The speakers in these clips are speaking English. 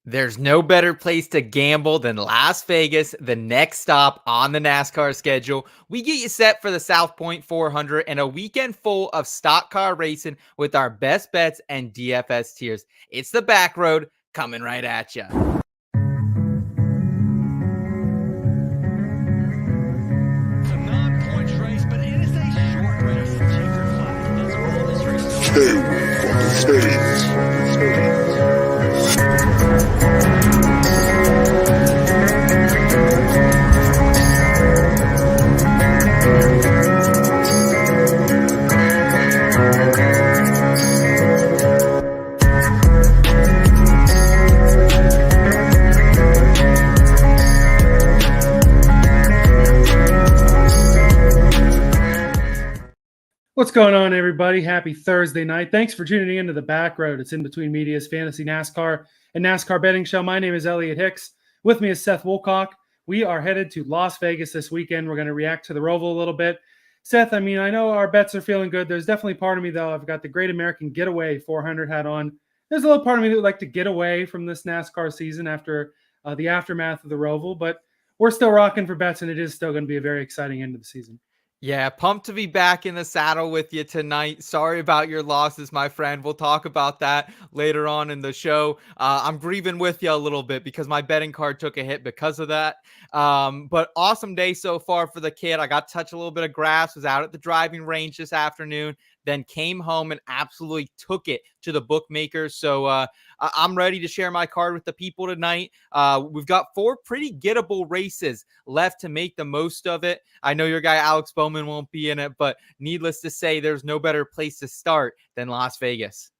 There's no better place to gamble than Las Vegas, the next stop on the NASCAR schedule. We get you set for the South Point 400 and a weekend full of stock car racing with our best bets and DFS tiers. It's the Backroad coming right at you. It's a non-points race, but it is a short race. Checkered flag. That's all this race is. Two from the States. What's going on, everybody? Happy Thursday night. Thanks for tuning into the Backroad. It's In Between Media's Fantasy NASCAR and NASCAR betting show. My name is Elliot Hicks. With me is Seth Woolcock. We are headed to Las Vegas this weekend. We're going to react to the ROVAL a little bit. Seth, I know our bets are feeling good. There's definitely part of me, though. I've got the Great American Getaway 400 hat on. There's a little part of me that would like to get away from this NASCAR season after the aftermath of the ROVAL, but we're still rocking for bets, and it is still going to be a very exciting end of the season. Yeah, pumped to be back in the saddle with you tonight. Sorry about your losses, my friend. We'll talk about that later on in the show. I'm grieving with you a little bit because my betting card took a hit because of that. But awesome day so far for the kid. I got to touch a little bit of grass, was out at the driving range this afternoon, then came home and absolutely took it to the bookmakers. So I'm ready to share my card with the people tonight. We've got 4 pretty gettable races left to make the most of it. I know your guy Alex Bowman won't be in it, but needless to say, there's no better place to start than Las Vegas.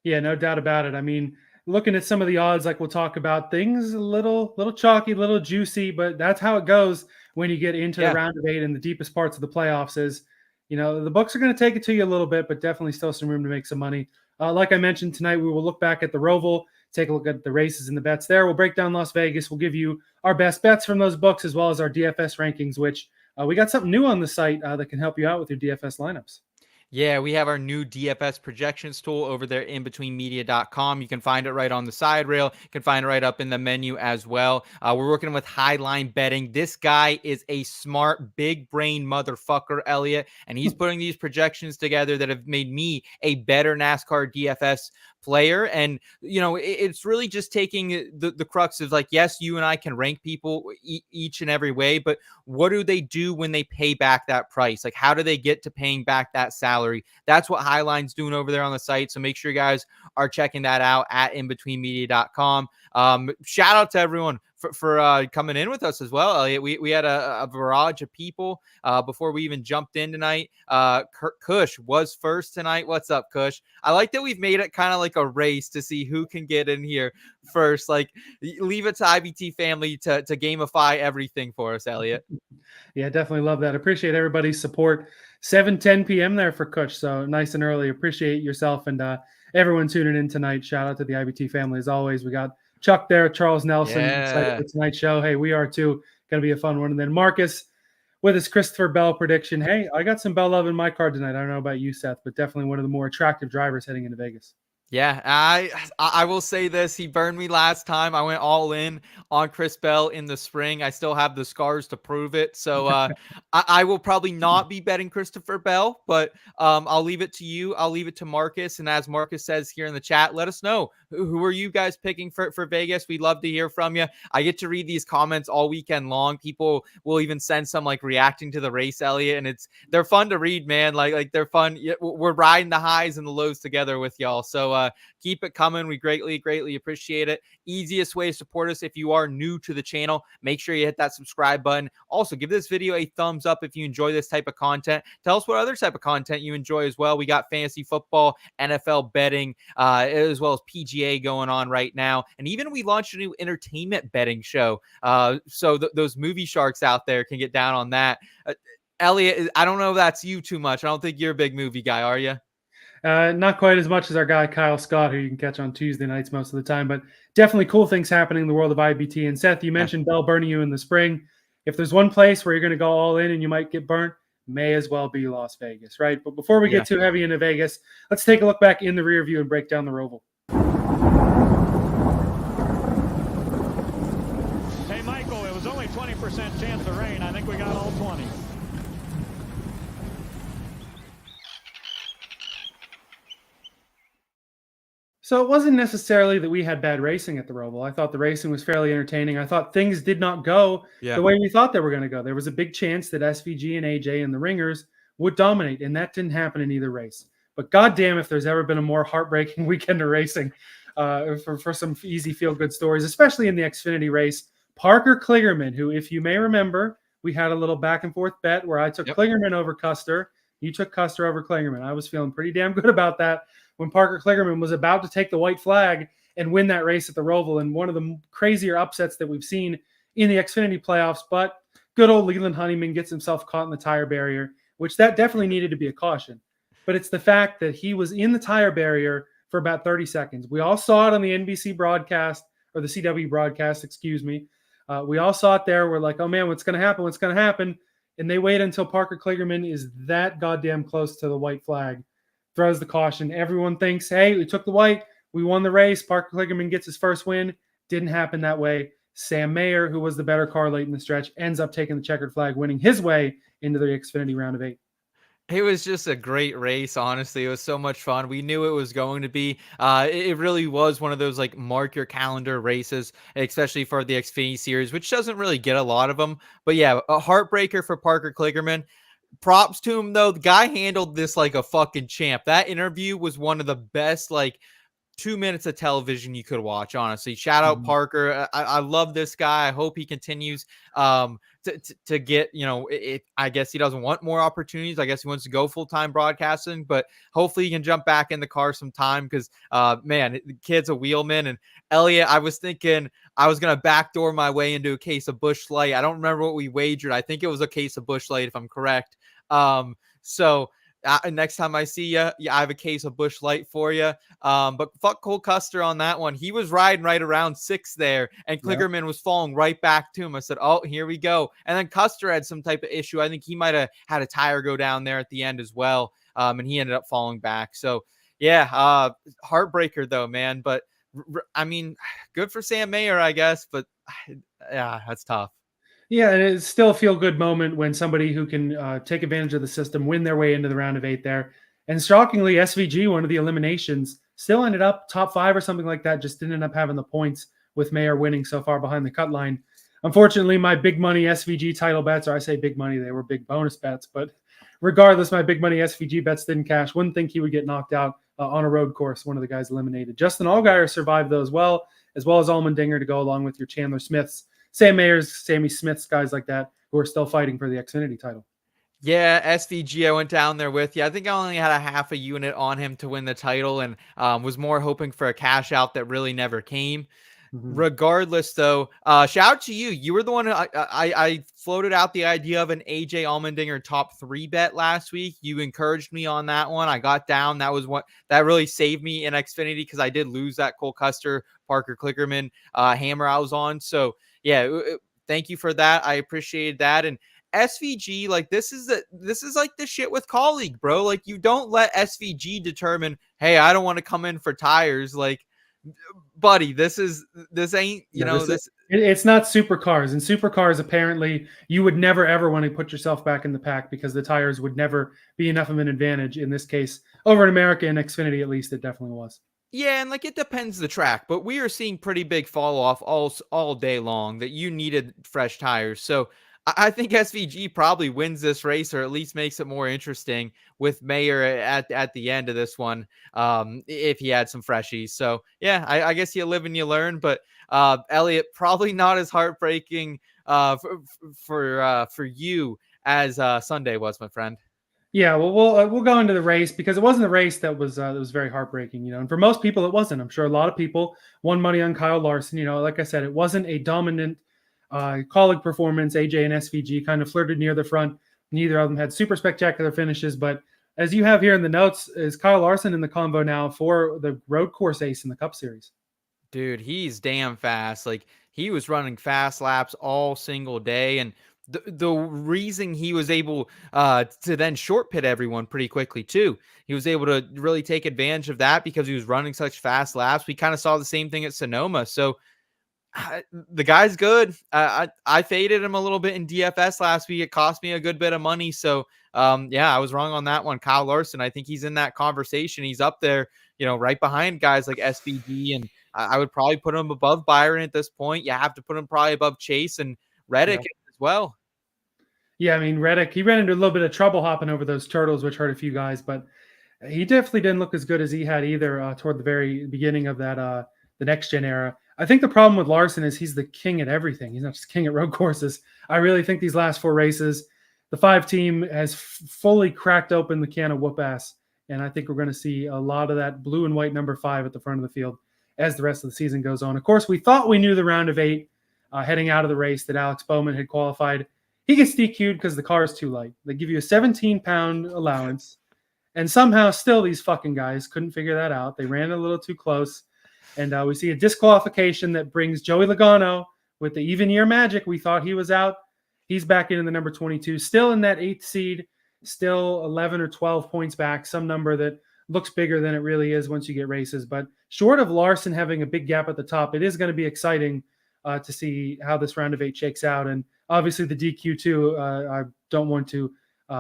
Yeah, no doubt about it. Looking at some of the odds, like we'll talk about, things a little chalky, a little juicy, but that's how it goes when you get into the round of 8 and the deepest parts of the playoffs is, the books are going to take it to you a little bit, but definitely still some room to make some money. Like I mentioned tonight, we will look back at the ROVAL, take a look at the races and the bets there. We'll break down Las Vegas. We'll give you our best bets from those books as well as our DFS rankings, which we got something new on the site that can help you out with your DFS lineups. Yeah, we have our new DFS projections tool over there, inbetweenmedia.com. You can find it right on the side rail. You can find it right up in the menu as well. We're working with Highline Betting. This guy is a smart, big brain motherfucker, Elliot, and he's putting these projections together that have made me a better NASCAR DFS player. And it's really just taking the crux of, like, yes, you and I can rank people each and every way, but what do they do when they pay back that price? Like, how do they get to paying back that salary? That's what Highline's doing over there on the site. So make sure you guys are checking that out at inbetweenmedia.com. Shout out to everyone for coming in with us as well, Elliot. We had a barrage of people before we even jumped in tonight. Kush was first tonight. What's up, Kush? I like that we've made it kind of like a race to see who can get in here first. Like, leave it to IBT family to gamify everything for us, Elliot. Yeah, definitely love that. Appreciate everybody's support. 7:10 p.m. there for Kush, so nice and early. Appreciate yourself and everyone tuning in tonight. Shout out to the IBT family as always. We got Chuck there, Charles Nelson, excited for tonight's show. Hey, we are too. Going to be a fun one. And then Marcus with his Christopher Bell prediction. Hey, I got some Bell love in my card tonight. I don't know about you, Seth, but definitely one of the more attractive drivers heading into Vegas. Yeah, I will say this. He burned me last time. I went all in on Chris Bell in the spring. I still have the scars to prove it. So I will probably not be betting Christopher Bell, but I'll leave it to you. I'll leave it to Marcus. And as Marcus says here in the chat, let us know. Who are you guys picking for Vegas? We'd love to hear from you. I get to read these comments all weekend long. People will even send some like reacting to the race, Elliot. And they're fun to read, man. Like they're fun. We're riding the highs and the lows together with y'all. So keep it coming. We greatly appreciate it. Easiest way to support us if you are new to the channel, make sure you hit that subscribe button. Also, give this video a thumbs up if you enjoy this type of content. Tell us what other type of content you enjoy as well. We got fantasy football, NFL betting, as well as PGA going on right now. And even we launched a new entertainment betting show. So those movie sharks out there can get down on that. Elliot, I don't know if that's you too much. I don't think you're a big movie guy, are you? Not quite as much as our guy Kyle Scott, who you can catch on Tuesday nights most of the time, but definitely cool things happening in the world of IBT. And Seth, you mentioned Bell burning you in the spring. If there's one place where you're going to go all in and you might get burnt, may as well be Las Vegas, right? But before we get too heavy into Vegas, let's take a look back in the rear view and break down the ROVAL. So it wasn't necessarily that we had bad racing at the Roval. I thought the racing was fairly entertaining. I thought things did not go Yeah. the way we thought they were going to go. There was a big chance that SVG and AJ and the Ringers would dominate, and that didn't happen in either race. But goddamn, if there's ever been a more heartbreaking weekend of racing for some easy feel-good stories, especially in the Xfinity race. Parker Kligerman, who, if you may remember, we had a little back-and-forth bet where I took Kligerman over Custer. You took Custer over Kligerman. I was feeling pretty damn good about that when Parker Kligerman was about to take the white flag and win that race at the Roval, and one of the crazier upsets that we've seen in the Xfinity playoffs. But good old Leland Honeyman gets himself caught in the tire barrier, which that definitely needed to be a caution. But it's the fact that he was in the tire barrier for about 30 seconds. We all saw it on the NBC broadcast, or the CW broadcast, excuse me. We all saw it there. We're like, oh man, what's going to happen? What's going to happen? And they wait until Parker Kligerman is that goddamn close to the white flag, throws the caution. Everyone thinks, hey, we took the white. We won the race. Parker Kligerman gets his first win. Didn't happen that way. Sam Mayer, who was the better car late in the stretch, ends up taking the checkered flag, winning his way into the Xfinity round of 8. It was just a great race, honestly. It was so much fun. We knew it was going to be. It really was one of those like mark your calendar races, especially for the Xfinity series, which doesn't really get a lot of them. But yeah, a heartbreaker for Parker Kligerman. Props to him though. The guy handled this like a fucking champ. That interview was one of the best like 2 minutes of television you could watch, honestly. Shout out Parker. I love this guy. I hope he continues to get, I guess he doesn't want more opportunities. I guess he wants to go full-time broadcasting, but hopefully he can jump back in the car sometime because, man, the kid's a wheelman. And Elliot, I was thinking I was going to backdoor my way into a case of Busch Light. I don't remember what we wagered. I think it was a case of Busch Light, if I'm correct. Next time I see you, I have a case of Busch Light for you. But fuck Cole Custer on that one. He was riding right around 6 there, and Kligerman was falling right back to him. I said, oh, here we go. And then Custer had some type of issue. I think he might have had a tire go down there at the end as well, and he ended up falling back. So, yeah, heartbreaker though, man. But, I mean, good for Sam Mayer, I guess. But, yeah, that's tough. Yeah, and it's still a feel-good moment when somebody who can take advantage of the system win their way into the round of 8 there. And shockingly, SVG, one of the eliminations, still ended up top 5 or something like that, just didn't end up having the points with Mayer winning so far behind the cut line. Unfortunately, my big money SVG title bets, or I say big money, they were big bonus bets, but regardless, my big money SVG bets didn't cash. Wouldn't think he would get knocked out on a road course, one of the guys eliminated. Justin Allgaier survived though as well as Allmendinger to go along with your Chandler Smiths, Sam Mayers, Sammy Smiths, guys like that who are still fighting for the Xfinity title. Yeah, SVG, I went down there with you. I think I only had a half a unit on him to win the title and was more hoping for a cash out that really never came. Regardless, though, shout out to you. You were the one I floated out the idea of an AJ Allmendinger top 3 bet last week. You encouraged me on that one. I got down. That was what that really saved me in Xfinity because I did lose that Cole Custer, Parker Kligerman hammer I was on. So, yeah, thank you for that. I appreciated that. And SVG, like this is like the shit with colleague, bro. Like you don't let SVG determine, hey, I don't want to come in for tires. Like, buddy, this ain't, it's not supercars. And supercars, apparently, you would never ever want to put yourself back in the pack because the tires would never be enough of an advantage. In this case, over in America and Xfinity, at least, it definitely was. Yeah, and like it depends the track, but we are seeing pretty big fall off all day long that you needed fresh tires. So I think SVG probably wins this race or at least makes it more interesting with Mayer at the end of this one if he had some freshies. So yeah, I guess you live and you learn. But Elliot, probably not as heartbreaking for you as Sunday was, my friend. Yeah, well, we'll go into the race because it wasn't a race that was very heartbreaking, and for most people it wasn't. I'm sure a lot of people won money on Kyle Larson. Like I said, it wasn't a dominant colleague performance. AJ and SVG kind of flirted near the front. Neither of them had super spectacular finishes, but as you have here in the notes, is Kyle Larson in the convo now for the road course ace in the Cup Series? Dude, he's damn fast. Like he was running fast laps all single day, and the reason he was able to then short pit everyone pretty quickly too. He was able to really take advantage of that because he was running such fast laps. We kind of saw the same thing at Sonoma. So the guy's good. I faded him a little bit in DFS last week. It cost me a good bit of money. So yeah, I was wrong on that one. Kyle Larson, I think he's in that conversation. He's up there, right behind guys like SVD, and I would probably put him above Byron at this point. You have to put him probably above Chase and Reddick as well. Yeah, I mean, Reddick, he ran into a little bit of trouble hopping over those turtles, which hurt a few guys, but he definitely didn't look as good as he had either toward the very beginning of that the next gen era. I think the problem with Larson is he's the king at everything. He's not just king at road courses. I really think these last 4 races, the 5 team has fully cracked open the can of whoop ass, and I think we're going to see a lot of that blue and white number 5 at the front of the field as the rest of the season goes on. Of course, we thought we knew the round of 8 heading out of the race that Alex Bowman had qualified. He gets DQ'd because the car is too light. They give you a 17-pound allowance, and somehow still these fucking guys couldn't figure that out. They ran a little too close, and we see a disqualification that brings Joey Logano with the even year magic. We thought he was out. He's back in the number 22, still in that 8th seed, still 11 or 12 points back, some number that looks bigger than it really is once you get races. But short of Larson having a big gap at the top, it is going to be exciting to see how this round of 8 shakes out. And obviously the DQ too, I don't want to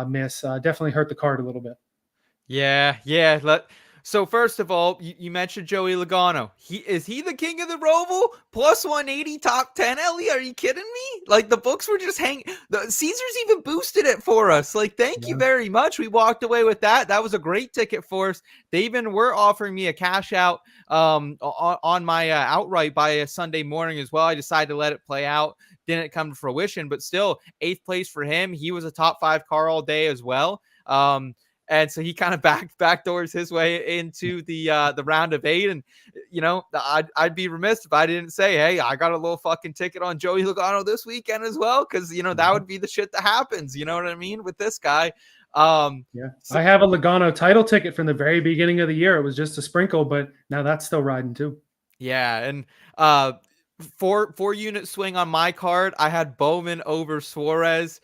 miss. Definitely hurt the card a little bit. Yeah. So first of all, you mentioned Joey Logano. Is he the king of the Roval? Plus 180, top 10, Ellie? Are you kidding me? Like, the books were just hanging. The Caesars even boosted it for us. Like, thank you very much. We walked away with that. That was a great ticket for us. They even were offering me a cash out on my outright by a Sunday morning as well. I decided to let it play out. Didn't come to fruition, but still 8th place for him. He was a top 5 car all day as well. And so he kind of backdoors his way into the round of 8. And, I'd be remiss if I didn't say, hey, I got a little fucking ticket on Joey Logano this weekend as well. Cause that would be the shit that happens. You know what I mean? With this guy. I have a Logano title ticket from the very beginning of the year. It was just a sprinkle, but now that's still riding too. Yeah. And, 4-unit swing on my card. I had Bowman over Suarez.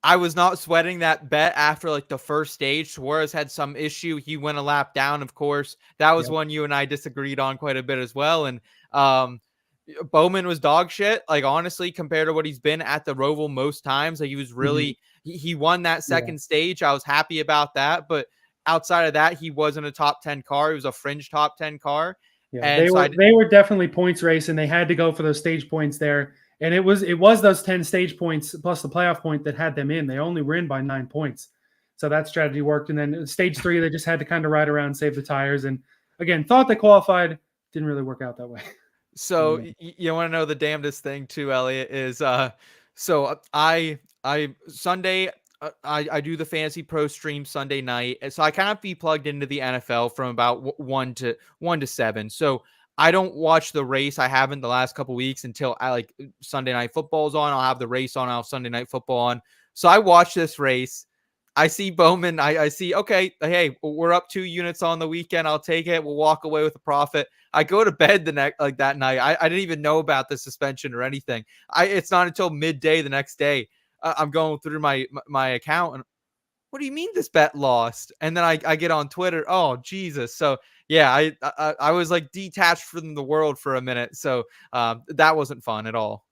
I was not sweating that bet after like the first stage. Suarez had some issue. He went a lap down, of course. That was one you and I disagreed on quite a bit as well. And Bowman was dog shit. Like, honestly, compared to what he's been at the Roval most times, like, he was really, he won that second stage. I was happy about that. But outside of that, he wasn't a top 10 car. He was a fringe top 10 car. Yeah, and they were definitely points race, and they had to go for those stage points there. And it was those 10 stage points plus the playoff point that had them in. They only were in by 9 points. So that strategy worked. And then stage 3, they just had to kind of ride around, save the tires. And again, thought they qualified. Didn't really work out that way. So you want to know the damnedest thing too, Elliot, is so I Sunday I do the Fantasy Pro stream Sunday night. So I kind of be plugged into the NFL from about 1 to 7. So I don't watch the race. I haven't the last couple weeks until Sunday Night Football's on. I'll have the race on. I'll have Sunday Night Football on. So I watch this race. I see Bowman. I see, okay, hey, we're up 2 units on the weekend. I'll take it. We'll walk away with a profit. I go to bed that night. I didn't even know about the suspension or anything. It's not until midday the next day. I'm going through my account and, what do you mean this bet lost? And then I get on Twitter. Oh, Jesus. So yeah, I was like detached from the world for a minute. So that wasn't fun at all.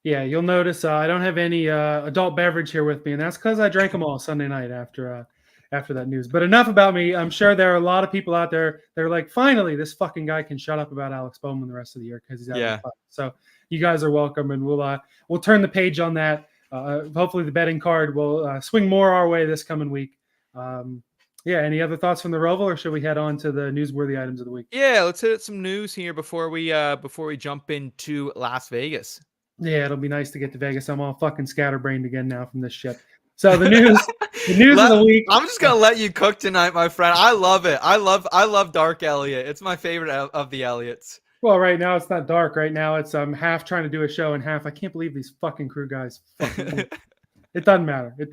Yeah, you'll notice I don't have any adult beverage here with me, and that's because I drank them all Sunday night after that news. But enough about me. I'm sure there are a lot of people out there that are like, finally, this fucking guy can shut up about Alex Bowman the rest of the year because he's out of the fight. So you guys are welcome, and we'll turn the page on that. Hopefully the betting card will swing more our way this coming week. Any other thoughts from the Roval, or should we head on to the newsworthy items of the week? Yeah, let's hit some news here before we jump into Las Vegas. Yeah, it'll be nice to get to Vegas. I'm all fucking scatterbrained again now from this shit. So the news of the week. I'm just gonna let you cook tonight, my friend. I love it. I love Dark Elliot. It's my favorite of the Elliots. Well, right now it's not dark. Right now it's half trying to do a show and half. I can't believe these fucking crew guys. It doesn't matter. It's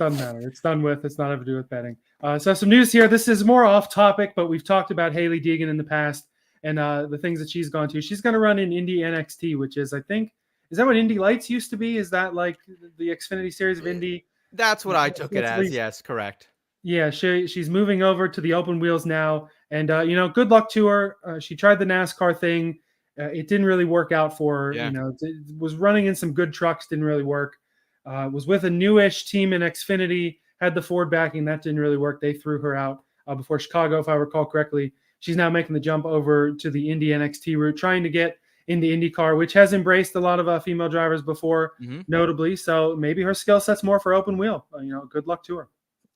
done with. It's not ever to do with betting. So some news here. This is more off topic, but we've talked about Hailie Deegan in the past and the things that she's gone to. She's going to run in Indy NXT, which is, I think, is that what Indy Lights used to be? Is that like the Xfinity series of Indy? That's what I took it as. Yes, correct. Yeah, she's moving over to the open wheels now, and good luck to her. She tried the NASCAR thing. It didn't really work out for her. Yeah. It was running in some good trucks, didn't really work. Was with a newish team in Xfinity, had the Ford backing, that didn't really work. They threw her out before Chicago, if I recall correctly. she's now making the jump over to the Indy NXT route, trying to get into IndyCar, which has embraced a lot of female drivers before, notably. So maybe her skill set's more for open wheel. Good luck to her.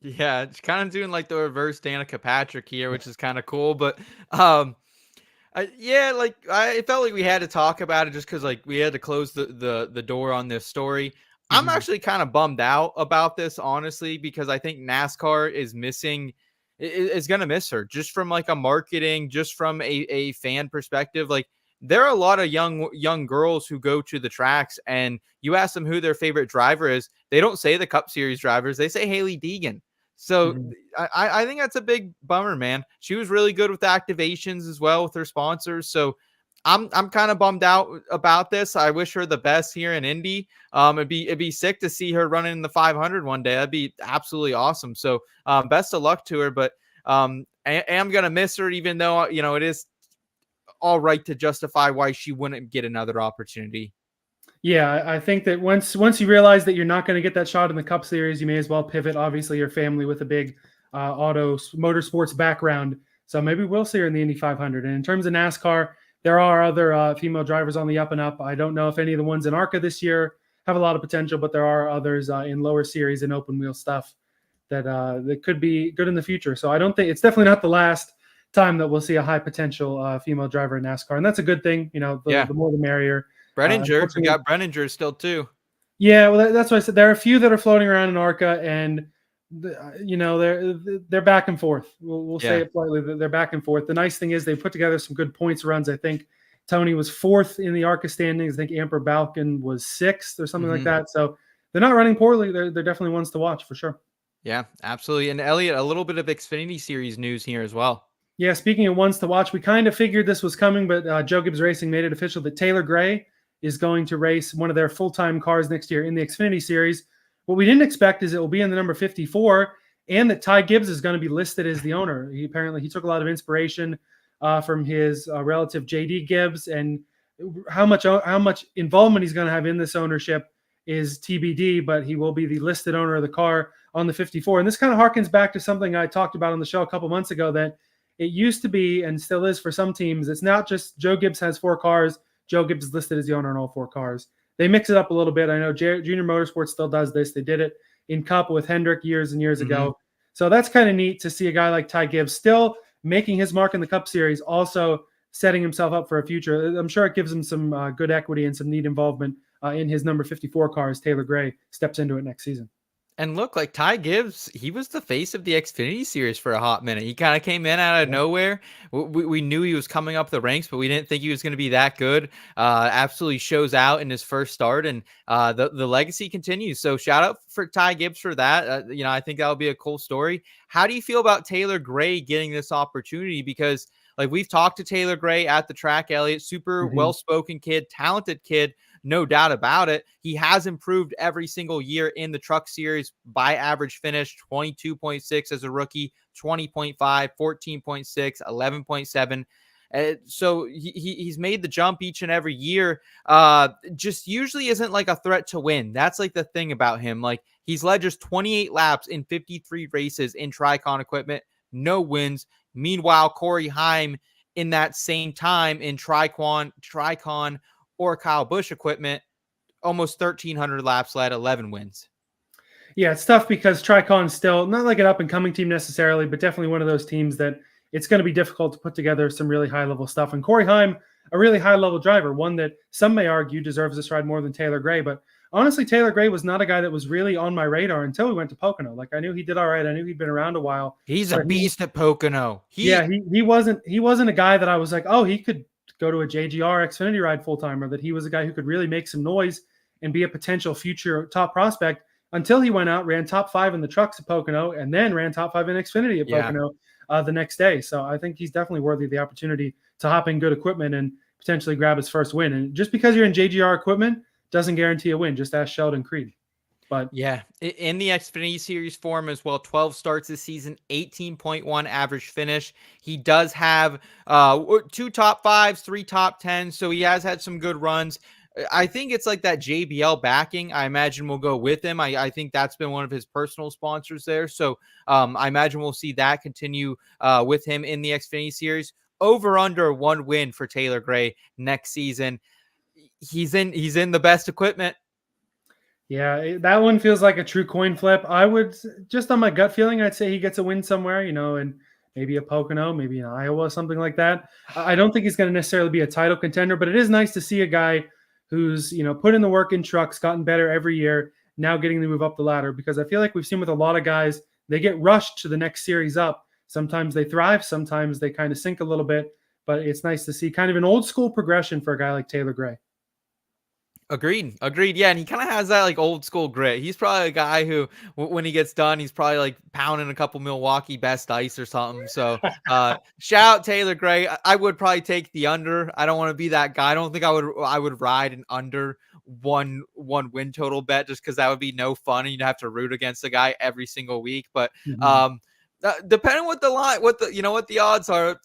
Yeah, it's kind of doing like the reverse Danica Patrick here, which is kind of cool. But yeah, like I felt like we had to talk about it just because like we had to close the door on this story. I'm actually kind of bummed out about this, honestly, because I think NASCAR is going to miss her just from like a marketing, just from a fan perspective. Like there are a lot of young girls who go to the tracks and you ask them who their favorite driver is. They don't say the Cup Series drivers. They say Hailie Deegan. So I think that's a big bummer, man. She was really good with activations as well with her sponsors. So I'm kind of bummed out about this. I wish her the best here in Indy. It'd be sick to see her running in the 500 one day. That'd be absolutely awesome. So best of luck to her. But I am gonna miss her, even though it is all right to justify why she wouldn't get another opportunity. Yeah, I think that once you realize that you're not going to get that shot in the Cup Series, you may as well pivot. Obviously, your family with a big motorsports background, so maybe we'll see her in the Indy 500. And in terms of NASCAR, there are other female drivers on the up and up. I don't know if any of the ones in ARCA this year have a lot of potential, but there are others in lower series and open wheel stuff that could be good in the future. So I don't think it's definitely not the last time that we'll see a high potential female driver in NASCAR, and that's a good thing. The more the merrier. Brenninger, we got Brenninger still too. Yeah, well, that's what I said. There are a few that are floating around in ARCA, and they're back and forth. We'll say it politely. They're back and forth. The nice thing is they put together some good points runs. I think Tony was 4th in the ARCA standings. I think Amber Balkin was 6th or something like that. So they're not running poorly. They're definitely ones to watch for sure. Yeah, absolutely. And Elliot, a little bit of Xfinity Series news here as well. Yeah, speaking of ones to watch, we kind of figured this was coming, but Joe Gibbs Racing made it official that Taylor Gray is going to race one of their full-time cars next year in the Xfinity Series. What we didn't expect is it will be in the number 54, and that Ty Gibbs is going to be listed as the owner. He took a lot of inspiration from his relative JD Gibbs, and how much involvement he's going to have in this ownership is TBD, but he will be the listed owner of the car on the 54. And this kind of harkens back to something I talked about on the show a couple months ago, that it used to be and still is for some teams. It's not just Joe Gibbs has 4 cars. Joe Gibbs is listed as the owner on all 4 cars. They mix it up a little bit. I know Junior Motorsports still does this. They did it in Cup with Hendrick years and years ago. So that's kind of neat to see a guy like Ty Gibbs still making his mark in the Cup Series, also setting himself up for a future. I'm sure it gives him some good equity and some neat involvement in his number 54 car as Taylor Gray steps into it next season. And look, like Ty Gibbs, he was the face of the Xfinity Series for a hot minute. He kind of came in out of nowhere. We knew he was coming up the ranks, but we didn't think he was going to be that good. Absolutely shows out in his first start, and the legacy continues. So shout out for Ty Gibbs for that. I think that'll be a cool story. How do you feel about Taylor Gray getting this opportunity? Because like we've talked to Taylor Gray at the track, Elliot, super well-spoken kid, talented kid. No doubt about it. He has improved every single year in the Truck Series by average finish, 22.6 as a rookie, 20.5, 14.6, 11.7. So he's made the jump each and every year. Just usually isn't like a threat to win. That's like the thing about him. Like he's led just 28 laps in 53 races in Tricon equipment, no wins. Meanwhile, Corey Heim in that same time in Tricon or Kyle Busch equipment, almost 1,300 laps led, 11 wins. Yeah, it's tough because Tricon's still not like an up-and-coming team necessarily, but definitely one of those teams that it's going to be difficult to put together some really high-level stuff. And Corey Heim, a really high-level driver, one that some may argue deserves this ride more than Taylor Gray. But honestly, Taylor Gray was not a guy that was really on my radar until we went to Pocono. Like I knew he did all right. I knew he'd been around a while. He's a beast at Pocono. He wasn't a guy that I was like, oh, he could go to a JGR Xfinity ride full-time, or that he was a guy who could really make some noise and be a potential future top prospect, until he went out, ran top 5 in the trucks at Pocono, and then ran top 5 in Xfinity at Pocono the next day. So I think he's definitely worthy of the opportunity to hop in good equipment and potentially grab his first win. And just because you're in JGR equipment doesn't guarantee a win. Just ask Sheldon Creed. But yeah, in the Xfinity Series form as well, 12 starts this season, 18.1 average finish. He does have 2 top 5s, 3 top 10s, so he has had some good runs. I think it's like that JBL backing. I imagine we'll go with him. I think that's been one of his personal sponsors there. So I imagine we'll see that continue with him in the Xfinity Series. Over under 1 win for Taylor Gray next season. He's in the best equipment. Yeah, that one feels like a true coin flip. I would, just on my gut feeling, I'd say he gets a win somewhere, and maybe a Pocono, maybe in Iowa, something like that. I don't think he's going to necessarily be a title contender, but it is nice to see a guy who's, put in the work in trucks, gotten better every year, now getting to move up the ladder, because I feel like we've seen with a lot of guys, they get rushed to the next series up. Sometimes they thrive, sometimes they kind of sink a little bit, but it's nice to see kind of an old school progression for a guy like Taylor Gray. Agreed. Yeah, and he kind of has that like old school grit. He's probably a guy who, when he gets done, he's probably like pounding a couple Milwaukee best ice or something. So, shout out Taylor Gray. I would probably take the under. I don't want to be that guy. I don't think I would ride an under one win total bet, just because that would be no fun and you'd have to root against the guy every single week. But depending what the line, what the odds are,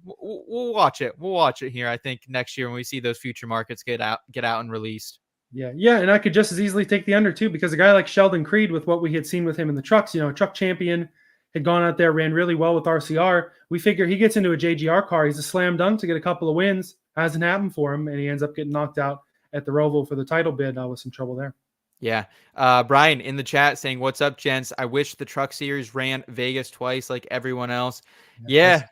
we'll watch it. We'll watch it here. I think next year when we see those future markets get out and released. Yeah, and I could just as easily take the under too, because a guy like Sheldon Creed, with what we had seen with him in the trucks, truck champion, had gone out there, ran really well with RCR. We figure he gets into a JGR car, he's a slam dunk to get a couple of wins. Hasn't happened for him, and he ends up getting knocked out at the ROVAL for the title bid with some trouble there. Yeah. Brian in the chat saying, "What's up, gents? I wish the truck series ran Vegas twice like everyone else." Yeah.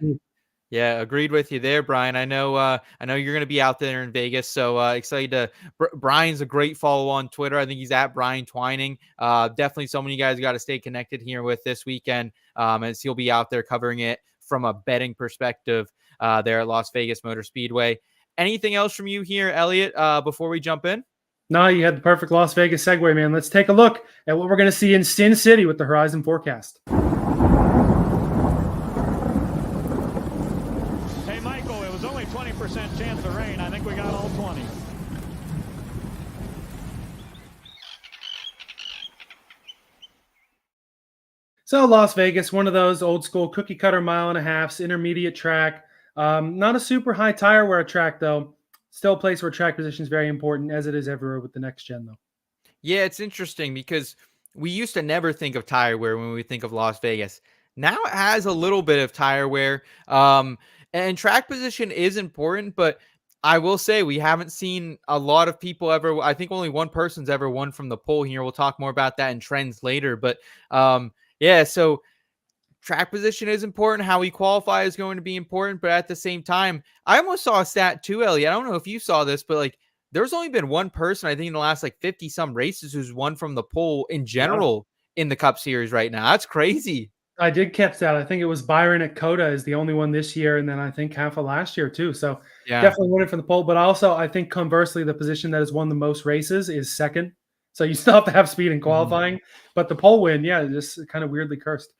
Yeah, agreed with you there, Brian. I know you're going to be out there in Vegas, so excited to. Brian's a great follow on Twitter. I think he's at Brian Twining. Definitely someone you guys got to stay connected here with this weekend, as he'll be out there covering it from a betting perspective there at Las Vegas Motor Speedway. Anything else from you here, Elliot, before we jump in? No, you had the perfect Las Vegas segue, man. Let's take a look at what we're going to see in Sin City with the Horizon forecast. Hey, Michael, it was only 20% chance of rain. I think we got all 20. So Las Vegas, one of those old school cookie cutter 1.5 miles, intermediate track. Not a super high tire wear track, though. Still a place where track position is very important, as it is everywhere with the next gen, though. Yeah, it's interesting because we used to never think of tire wear when we think of Las Vegas. Now it has a little bit of tire wear. And track position is important, but I will say we haven't seen a lot of people ever. I think only one person's ever won from the pole here. We'll talk more about that in trends later. But yeah, so track position is important. How we qualify is going to be important. But at the same time, I almost saw a stat too, Elliot. I don't know if you saw this, but like there's only been one person, I think, in the last like 50 some races who's won from the pole in general in the Cup Series right now. That's crazy. I did catch that. I think it was Byron at Coda is the only one this year, and then I think half of last year too. So definitely winning from the pole. But also, I think conversely, the position that has won the most races is second. So you still have to have speed in qualifying, but the pole win, just kind of weirdly cursed.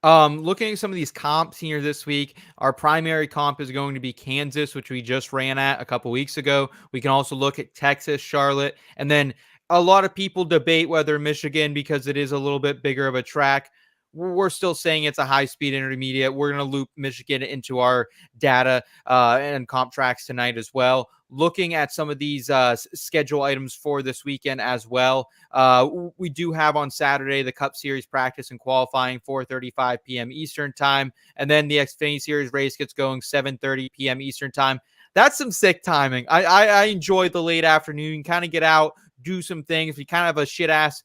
Looking at some of these comps here this week, our primary comp is going to be Kansas, which we just ran at a couple weeks ago. We can also look at Texas, Charlotte, and then a lot of people debate whether Michigan, because it is a little bit bigger of a track. We're still saying it's a high-speed intermediate. We're going to loop Michigan into our data and comp tracks tonight as well. Looking at some of these schedule items for this weekend as well. We do have on Saturday the Cup Series practice and qualifying 4:35 p.m. Eastern time. And then the Xfinity Series race gets going 7:30 p.m. Eastern time. That's some sick timing. I enjoy the late afternoon. You can kind of get out, do some things. We kind of have a shit-ass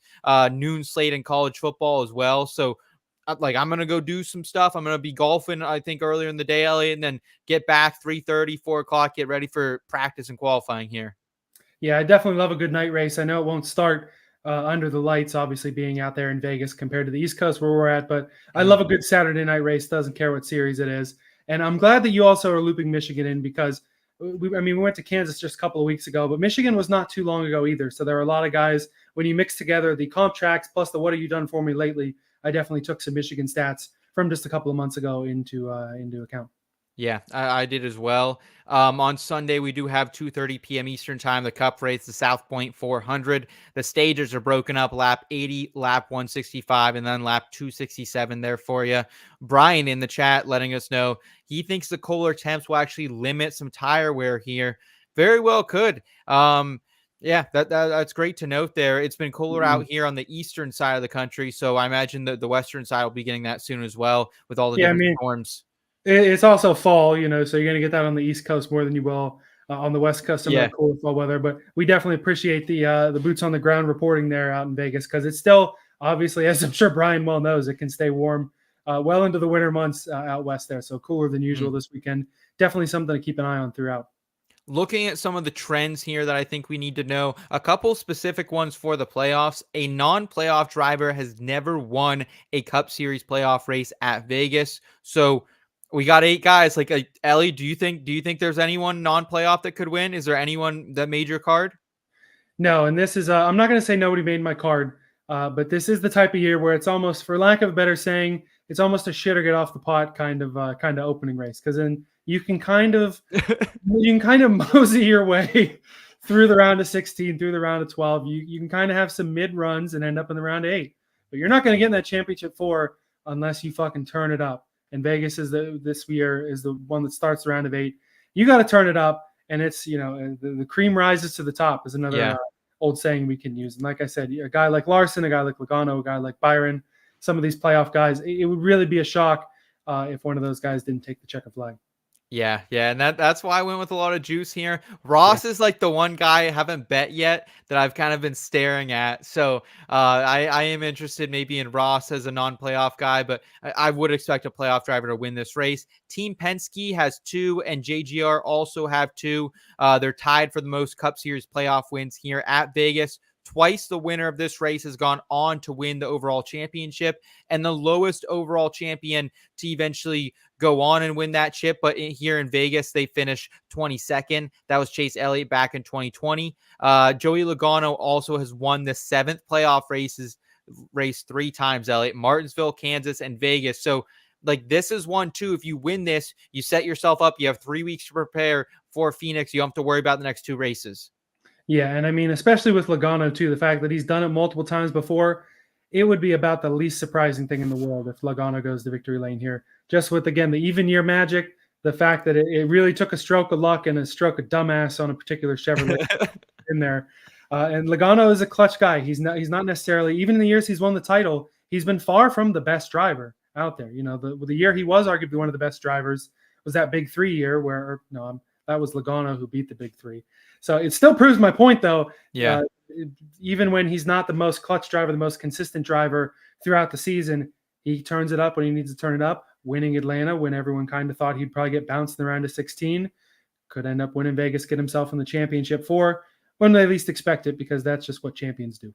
noon slate in college football as well. So I'm going to go do some stuff. I'm going to be golfing, I think, earlier in the day, Elliot, and then get back 3:30, 4 o'clock, get ready for practice and qualifying here. Yeah, I definitely love a good night race. I know it won't start under the lights, obviously, being out there in Vegas compared to the East Coast where we're at, but I love a good Saturday night race. Doesn't care what series it is. And I'm glad that you also are looping Michigan in, because we went to Kansas just a couple of weeks ago, but Michigan was not too long ago either. So there are a lot of guys, when you mix together the comp tracks plus the what have you done for me lately, I definitely took some Michigan stats from just a couple of months ago into account. Yeah, I did as well. On Sunday, we do have 2:30 p.m. Eastern time, the Cup race, the South Point 400. The stages are broken up, lap 80, lap 165, and then lap 267 there for you. Brian in the chat letting us know he thinks the colder temps will actually limit some tire wear here. Very well could. Yeah, that's great to note there. It's been cooler out here on the eastern side of the country, so I imagine that the western side will be getting that soon as well with all the Yeah, I different mean, storms. it's also fall, so you're gonna get that on the East Coast more than you will on the West Coast. Some of Yeah. that cool fall weather, but we definitely appreciate the boots on the ground reporting there out in Vegas because it's still obviously, as I'm sure Brian well knows, it can stay warm well into the winter months out west there. So cooler than usual this weekend. Definitely something to keep an eye on throughout. Looking at some of the trends here that I think we need to know, a couple specific ones for the playoffs. A non-playoff driver has never won a Cup Series playoff race at Vegas. So we got 8 guys. Like Ellie, do you think there's anyone non-playoff that could win? Is there anyone that made your card? No, and this is I'm not going to say nobody made my card, but this is the type of year where it's almost, for lack of a better saying, it's almost a shit or get off the pot kind of opening race because then you can kind of mosey your way through the round of 16, through the round of 12. You can kind of have some mid runs and end up in the round of 8, but you're not going to get in that championship 4 unless you fucking turn it up. And Vegas is this year is the one that starts the round of 8. You got to turn it up. And it's, the cream rises to the top is another old saying we can use. And like I said, a guy like Larson, a guy like Logano, a guy like Byron, some of these playoff guys, it would really be a shock if one of those guys didn't take the checkered flag. Yeah, and that's why I went with a lot of juice here. Ross is like the one guy I haven't bet yet that I've kind of been staring at. So I am interested maybe in Ross as a non-playoff guy, but I would expect a playoff driver to win this race. Team Penske has 2, and JGR also have 2. They're tied for the most Cup Series playoff wins here at Vegas. Twice the winner of this race has gone on to win the overall championship, and the lowest overall champion to eventually go on and win that chip. But here in Vegas, they finished 22nd. That was Chase Elliott back in 2020. Joey Logano also has won the 7th playoff race 3 times, Elliott, Martinsville, Kansas, and Vegas. So like this is one too. If you win this, you set yourself up. You have 3 weeks to prepare for Phoenix. You don't have to worry about the next 2 races. Yeah, and I mean, especially with Logano too, the fact that he's done it multiple times before, it would be about the least surprising thing in the world if Logano goes to victory lane here. Just with, again, the even year magic, the fact that it really took a stroke of luck and a stroke of dumbass on a particular Chevrolet in there. And Logano is a clutch guy. He's not necessarily, even in the years he's won the title, he's been far from the best driver out there. The year he was arguably one of the best drivers was that Big 3 year that was Logano who beat the Big 3. So it still proves my point, though. Yeah. Even when he's not the most clutch driver, the most consistent driver throughout the season, he turns it up when he needs to turn it up. Winning Atlanta when everyone kind of thought he'd probably get bounced in the round of 16. Could end up winning Vegas, get himself in the championship 4 when they least expect it, because that's just what champions do.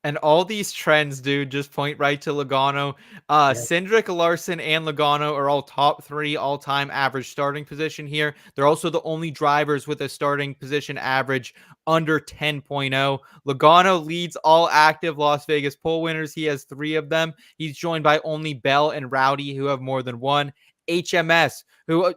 And all these trends, dude, just point right to Logano. Cindric, Larson, and Logano are all top 3 all-time average starting position here. They're also the only drivers with a starting position average under 10.0. Logano leads all active Las Vegas pole winners. He has 3 of them. He's joined by only Bell and Rowdy, who have more than 1. HMS, who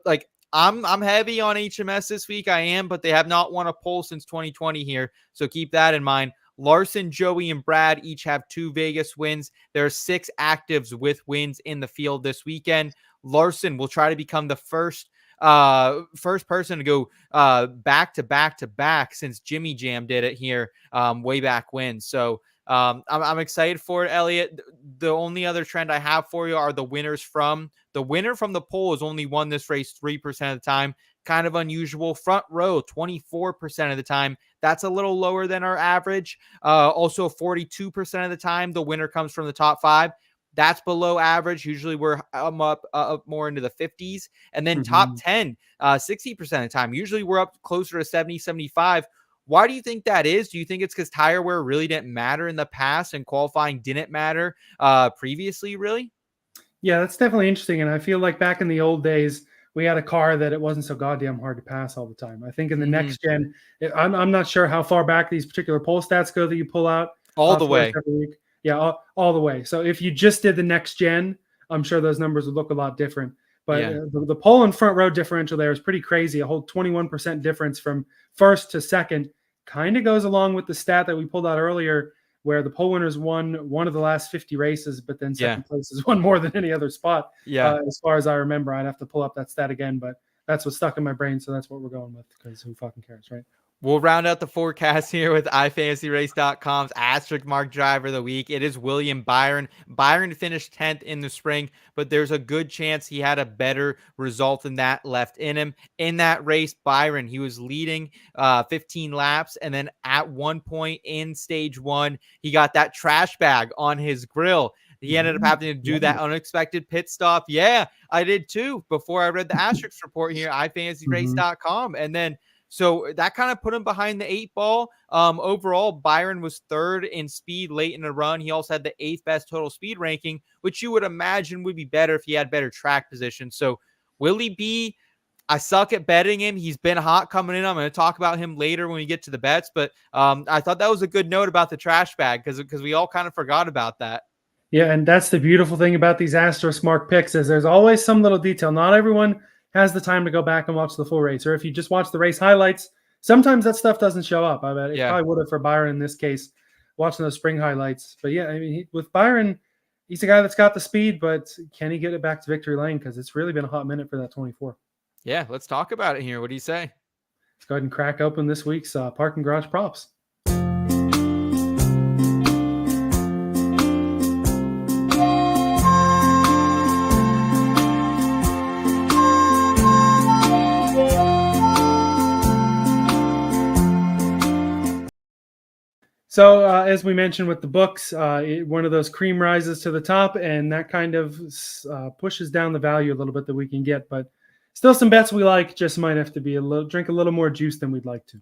I'm heavy on HMS this week. I am, but they have not won a pole since 2020 here. So keep that in mind. Larson, Joey, and Brad each have 2 Vegas wins. There are 6 actives with wins in the field this weekend. Larson will try to become the first person to go back to back to back since Jimmy Jam did it here way back when. So I'm excited for it, Elliot. The only other trend I have for you are the winners from the winner from the pole has only won this race 3% of the time. Kind of unusual. Front row 24% of the time. That's a little lower than our average. Also 42% of the time the winner comes from the top 5. That's below average. Usually we're up more into the 50s. And then top 10, 60% of the time. Usually we're up closer to 70, 75. Why do you think that is? Do you think it's because tire wear really didn't matter in the past and qualifying didn't matter previously, really? Yeah, that's definitely interesting. And I feel like back in the old days, we had a car that it wasn't so goddamn hard to pass all the time. I think in the next gen, I'm not sure how far back these particular poll stats go that you pull out. All the way. Every week. Yeah, all the way. So if you just did the next gen, I'm sure those numbers would look a lot different. But the pole and front row differential there is pretty crazy. A whole 21% difference from first to second kind of goes along with the stat that we pulled out earlier, where the pole winners won one of the last 50 races, but then second place has won more than any other spot. As far as I remember, I'd have to pull up that stat again, but that's what stuck in my brain. So that's what we're going with, because who fucking cares, right? We'll round out the forecast here with iFantasyRace.com's Asterisk Mark Driver of the Week. It is William Byron. Byron finished 10th in the spring, but there's a good chance he had a better result than that left in him. In that race, Byron, he was leading 15 laps, and then at one point in stage one, he got that trash bag on his grill. He ended up having to do that unexpected pit stop. Yeah, I did too before I read the Asterisk report here, iFantasyRace.com. And then so that kind of put him behind the 8 ball. Overall, Byron was 3rd in speed late in the run. He also had the 8th best total speed ranking, which you would imagine would be better if he had better track position. So will he be? I suck at betting him. He's been hot coming in. I'm going to talk about him later when we get to the bets. But I thought that was a good note about the trash bag because we all kind of forgot about that. Yeah, and that's the beautiful thing about these Asterisk Mark picks is there's always some little detail. Not everyone has the time to go back and watch the full race. Or if you just watch the race highlights, sometimes that stuff doesn't show up. I bet it probably would have for Byron in this case, watching those spring highlights. But yeah, I mean, with Byron, he's a guy that's got the speed, but can he get it back to victory lane? Because it's really been a hot minute for that 24. Yeah, let's talk about it here. What do you say? Let's go ahead and crack open this week's Parking Garage props. So as we mentioned with the books, one of those cream rises to the top, and that kind of pushes down the value a little bit that we can get. But still some bets we like, just might have to be drink a little more juice than we'd like to.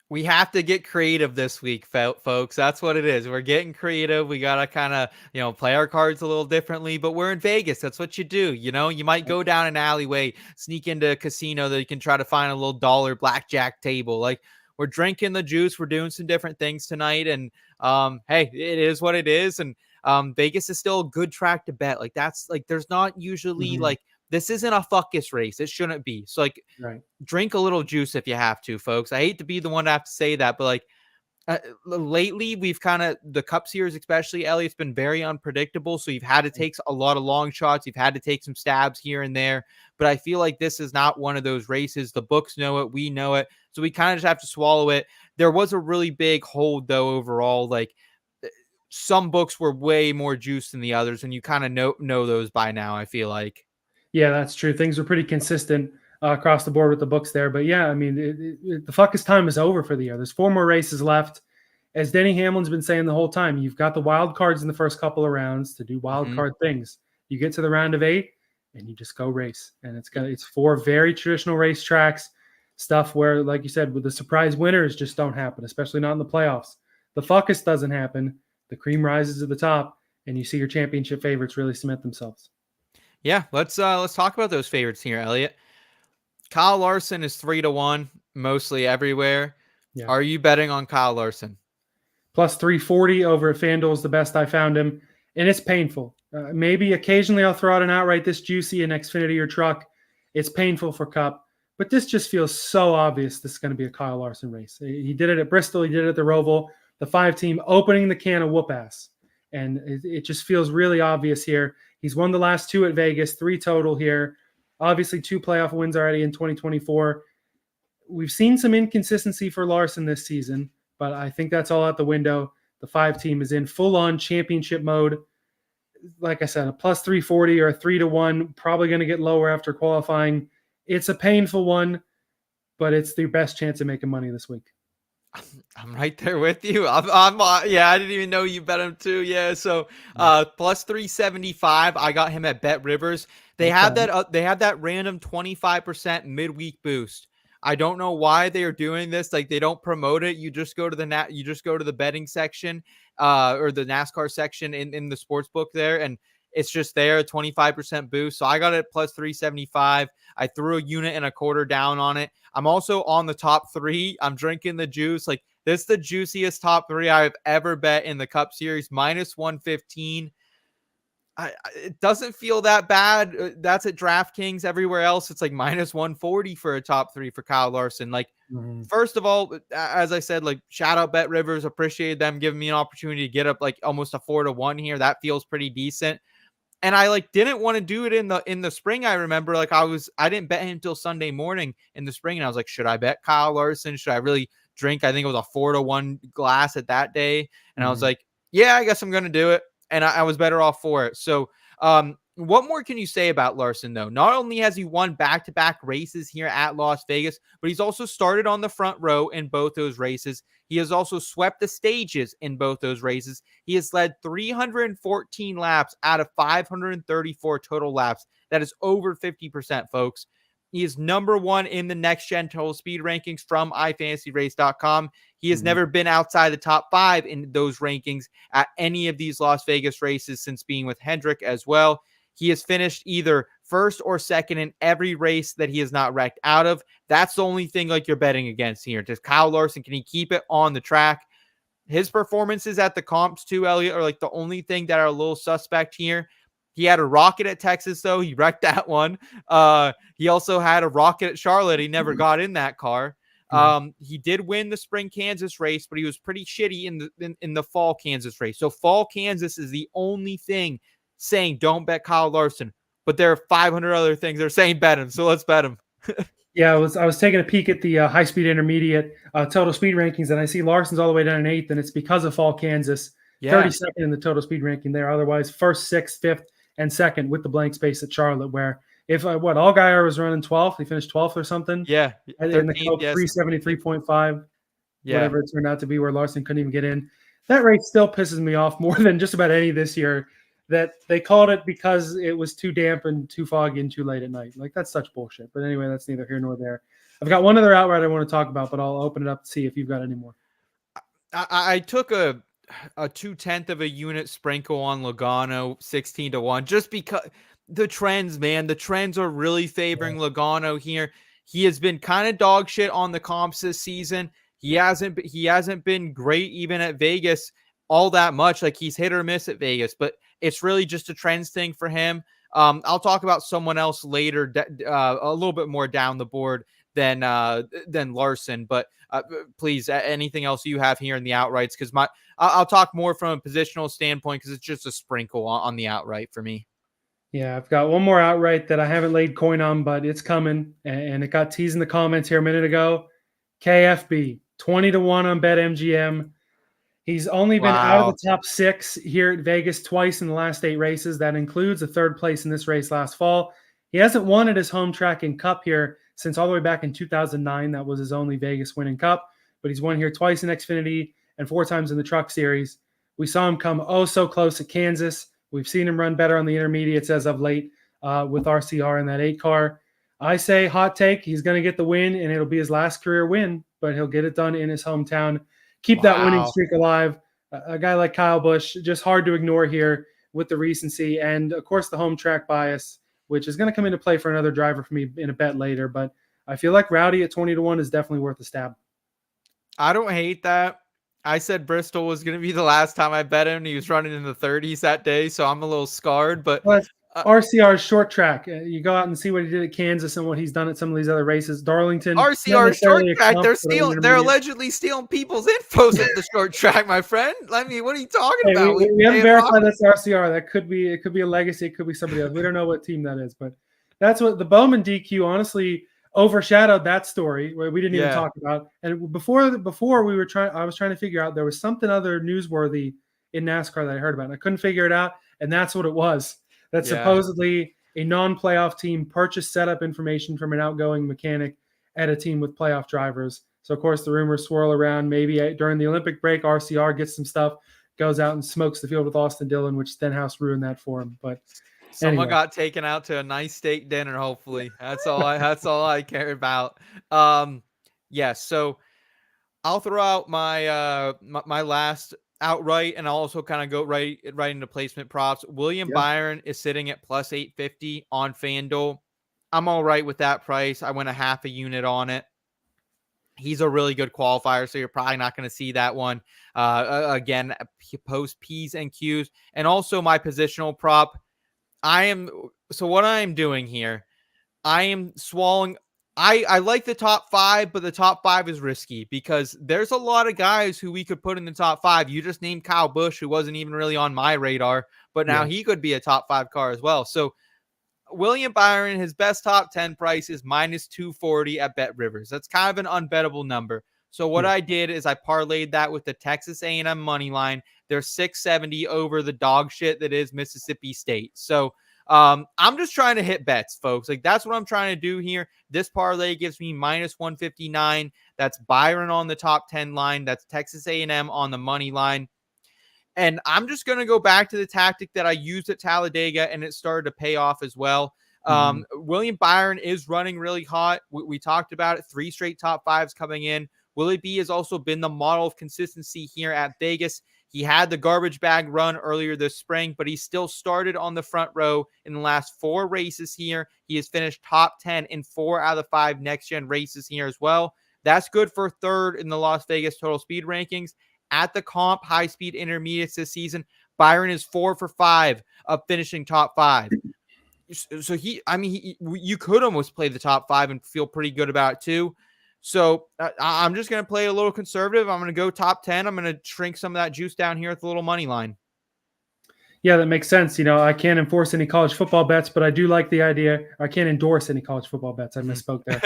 We have to get creative this week, folks. That's what it is. We're getting creative. We got to kind of, play our cards a little differently, but we're in Vegas. That's what you do. You might go down an alleyway, sneak into a casino that you can try to find a little dollar blackjack table. Like, we're drinking the juice. We're doing some different things tonight. And hey, it is what it is. And Vegas is still a good track to bet. Like, that's like, there's not usually like, this isn't a fuckus race. It shouldn't be. So like, drink a little juice if you have to, folks. I hate to be the one to have to say that, but like lately we've kind of, the Cup Series especially, Elliot's been very unpredictable. So you've had to take a lot of long shots. You've had to take some stabs here and there. But I feel like this is not one of those races. The books know it. We know it. So we kind of just have to swallow it. There was a really big hold though overall. Like some books were way more juice than the others, and you kind of know those by now, I feel like. Yeah, that's true. Things were pretty consistent across the board with the books there. But yeah, I mean, the fuckus time is over for the year. There's 4 more races left. As Denny Hamlin's been saying the whole time, you've got the wild cards in the first couple of rounds to do wild card things. You get to the round of 8 and you just go race. And it's 4 very traditional race tracks, stuff where, like you said, with the surprise winners just don't happen, especially not in the playoffs. The fuckus doesn't happen. The cream rises to the top, and you see your championship favorites really cement themselves. Yeah, let's talk about those favorites here, Elliot. Kyle Larson is 3-1 mostly everywhere. Yeah. Are you betting on Kyle Larson? Plus 340 over at FanDuel is the best I found him, and it's painful. Maybe occasionally I'll throw out an outright this juicy in Xfinity or truck. It's painful for Cup, but this just feels so obvious this is going to be a Kyle Larson race. He did it at Bristol. He did it at the ROVAL. The 5-team opening the can of whoop ass, and it just feels really obvious here. He's won the last 2 at Vegas, 3 total here. Obviously, 2 playoff wins already in 2024. We've seen some inconsistency for Larson this season, but I think that's all out the window. The 5-team is in full-on championship mode. Like I said, a plus 340 or a 3-1, probably going to get lower after qualifying. It's a painful one, but it's the best chance of making money this week. I'm right there with you. Yeah, I didn't even know you bet him too. Yeah, so plus 375. I got him at Bet Rivers. They have that random 25% midweek boost. I don't know why they are doing this. Like, they don't promote it. You just go to the betting section or the NASCAR section in the sports book there, and it's just there, a 25% boost. So I got it plus 375. I threw a unit and a quarter down on it. I'm also on the top 3. I'm drinking the juice. Like, this is the juiciest top 3 I've ever bet in the Cup Series, minus 115. It doesn't feel that bad. That's at DraftKings. Everywhere else, it's like minus 140 for a top 3 for Kyle Larson. Like, first of all, as I said, like, shout out Bet Rivers. Appreciate them giving me an opportunity to get up like almost a 4-1 here. That feels pretty decent. And I like didn't want to do it in the spring. I remember like I didn't bet him until Sunday morning in the spring, and I was like, should I bet Kyle Larson? Should I really drink? I think it was a 4-1 glass at that day, and I was like, yeah, I guess I'm gonna do it, and I was better off for it. So, what more can you say about Larson though? Not only has he won back-to-back races here at Las Vegas, but he's also started on the front row in both those races. He has also swept the stages in both those races. He has led 314 laps out of 534 total laps. That is over 50%, folks. He is number one in the next gen total speed rankings from iFantasyRace.com. He has never been outside the top 5 in those rankings at any of these Las Vegas races since being with Hendrick as well. He has finished either first or second in every race that he has not wrecked out of. That's the only thing like you're betting against here. Does Kyle Larson, can he keep it on the track? His performances at the comps too, Elliot, are like the only thing that are a little suspect here. He had a rocket at Texas, though. He wrecked that one. He also had a rocket at Charlotte. He never got in that car. He did win the spring Kansas race, but he was pretty shitty in the fall Kansas race. So fall Kansas is the only thing saying don't bet Kyle Larson, but there are 500 other things they're saying bet him. So let's bet him. Yeah, I was taking a peek at the high speed intermediate total speed rankings, and I see Larson's all the way down in 8th, and it's because of fall Kansas. 32nd in the total speed ranking there. Otherwise, 1st, 6th, 5th, and 2nd with the blank space at Charlotte, where if Allgaier was running 12th, he finished 12th or something. Yeah, 13th, in the Cope, 373.5, whatever it turned out to be, where Larson couldn't even get in. That race still pisses me off more than just about any this year. That they called it because it was too damp and too foggy and too late at night. Like, that's such bullshit. But anyway, that's neither here nor there. I've got one other outright I want to talk about, but I'll open it up to see if you've got any more. I took a 2/10 of a unit sprinkle on Logano 16-1 just because the trends, man. The trends are really favoring Logano here. He has been kind of dog shit on the comps this season. He hasn't been great even at Vegas all that much. Like, he's hit or miss at Vegas, but it's really just a trends thing for him. I'll talk about someone else later, a little bit more down the board than Larson. But please, anything else you have here in the outrights? Because I'll talk more from a positional standpoint because it's just a sprinkle on the outright for me. Yeah, I've got one more outright that I haven't laid coin on, but it's coming, and it got teased in the comments here a minute ago. KFB 20-1 on BetMGM. He's only been out of the top 6 here at Vegas twice in the last 8 races. That includes a 3rd place in this race last fall. He hasn't won at his home track in Cup here since all the way back in 2009. That was his only Vegas win in Cup, but he's won here twice in Xfinity and 4 times in the Truck Series. We saw him come so close at Kansas. We've seen him run better on the intermediates as of late with RCR in that 8 car. I say hot take, he's going to get the win, and it'll be his last career win, but he'll get it done in his hometown. Keep that winning streak alive. A guy like Kyle Busch, just hard to ignore here with the recency and, of course, the home track bias, which is going to come into play for another driver for me in a bet later. But I feel like Rowdy at 20-1 is definitely worth a stab. I don't hate that. I said Bristol was going to be the last time I bet him. He was running in the 30s that day, so I'm a little scarred. But RCR's short track. You go out and see what he did at Kansas and what he's done at some of these other races. Darlington. RCR short track. They're allegedly stealing people's infos at the short track, my friend. I mean, what are you talking about? We haven't verified that's RCR. It could be a legacy. It could be somebody else. We don't know what team that is, but that's what the Bowman DQ honestly overshadowed that story where we didn't even talk about. And before I was trying to figure out there was something other newsworthy in NASCAR that I heard about, and I couldn't figure it out. And that's what it was. That supposedly a non-playoff team purchased setup information from an outgoing mechanic at a team with playoff drivers. So, of course, the rumors swirl around. Maybe during the Olympic break, RCR gets some stuff, goes out and smokes the field with Austin Dillon, which Stenhouse ruined that for him. But someone got taken out to a nice steak dinner, hopefully. That's all I care about. So I'll throw out my my last outright, and I'll also kind of go right into placement props. William Byron is sitting at plus 850 on FanDuel. I'm all right with that price. I went a half a unit on it. He's a really good qualifier, so you're probably not going to see that one again post P's and Q's. And also my positional prop. What I am doing here, I am swallowing. I like the top 5, but the top 5 is risky because there's a lot of guys who we could put in the top 5. You just named Kyle Busch, who wasn't even really on my radar, but now he could be a top 5 car as well. So William Byron, his best top 10 price is -240 at Bet Rivers. That's kind of an unbettable number. So what I did is I parlayed that with the Texas A&M money line. They're 670 over the dog shit that is Mississippi State. So I'm just trying to hit bets, folks. Like, that's what I'm trying to do here. This parlay gives me -159. That's Byron on the top 10 line. That's Texas A&M on the money line. And I'm just going to go back to the tactic that I used at Talladega, and it started to pay off as well. William Byron is running really hot. We talked about it. 3 straight top 5s coming in. Willie B has also been the model of consistency here at Vegas. He had the garbage bag run earlier this spring, but he still started on the front row in the last 4 races here. He has finished top 10 in 4 out of the 5 next-gen races here as well. That's good for 3rd in the Las Vegas total speed rankings. At the comp high-speed intermediates this season, Byron is 4 for 5 of finishing top 5. So you could almost play the top 5 and feel pretty good about it too. So I'm just going to play a little conservative. I'm going to go top 10. I'm going to shrink some of that juice down here at the little money line. Yeah, that makes sense. I can't enforce any college football bets, but I do like the idea. I can't endorse any college football bets. I misspoke there.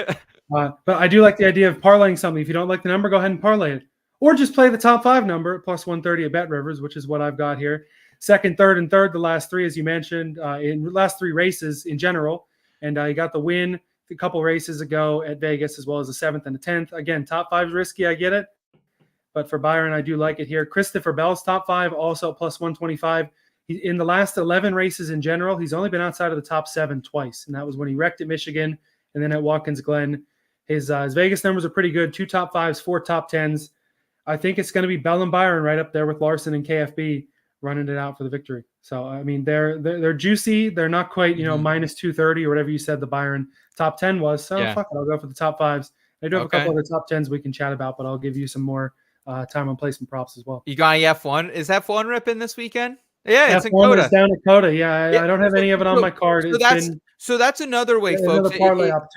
But I do like the idea of parlaying something. If you don't like the number, go ahead and parlay it. Or just play the top 5 number, +130 at Bet Rivers, which is what I've got here. 2nd, 3rd, and 3rd, the last 3, as you mentioned, in the last 3 races in general. And you got the win a couple races ago at Vegas, as well as the 7th and the 10th. Again, top 5 is risky, I get it. But for Byron, I do like it here. Christopher Bell's top 5, also +125. In the last 11 races in general, he's only been outside of the top 7 twice. And that was when he wrecked at Michigan and then at Watkins Glen. His Vegas numbers are pretty good. 2 top 5s, 4 top 10s. I think it's going to be Bell and Byron right up there with Larson and KFB running it out for the victory. So, I mean, they're juicy. They're not quite, -230 or whatever you said the Byron top 10 was. So, fuck it. I'll go for the top 5s. I do have a couple other top 10s we can chat about, but I'll give you some more time on placement props as well. You got any F1? Is F1 ripping this weekend? Yeah, it's in F1 Coda. is down at Coda. Yeah, I don't have any of it on my card. So that's another way, folks.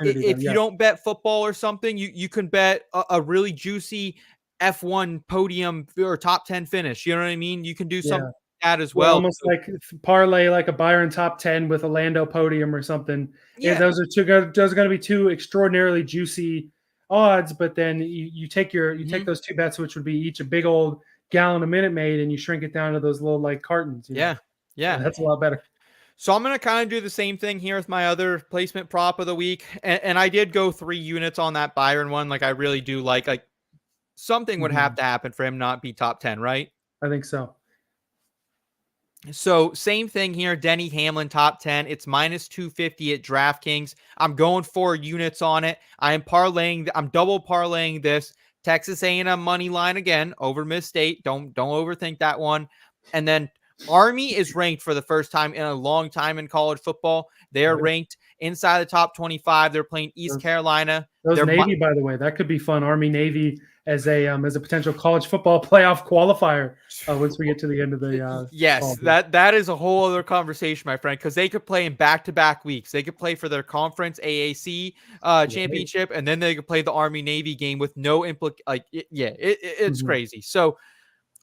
If you don't bet football or something, you can bet a really juicy F1 podium or top 10 finish. You know what I mean? You can do something like that as well. Almost like parlay like a Byron top 10 with a Lando podium or something. Yeah, those are going to be 2 extraordinarily juicy odds, but then you take those 2 bets, which would be each a big old gallon a minute Maid, and you shrink it down to those little like cartons. Yeah. So that's a lot better. So I'm going to kind of do the same thing here with my other placement prop of the week. And I did go 3 units on that Byron one. Like, I really do like something would have to happen for him not be top 10, right? I think so. So same thing here. Denny Hamlin top 10. It's -250 at DraftKings. I'm going 4 units on it. I'm double parlaying this. Texas A&M money line again over Miss State. Don't overthink that one. And then Army is ranked for the first time in a long time in college football. They are ranked inside the top 25. They're playing East Carolina. Those Navy, by the way, that could be fun. Army Navy as a potential college football playoff qualifier once we get to the end of the yes, that is a whole other conversation, my friend, because they could play in back-to-back weeks. They could play for their conference AAC championship, and then they could play the Army Navy game with no it's crazy. So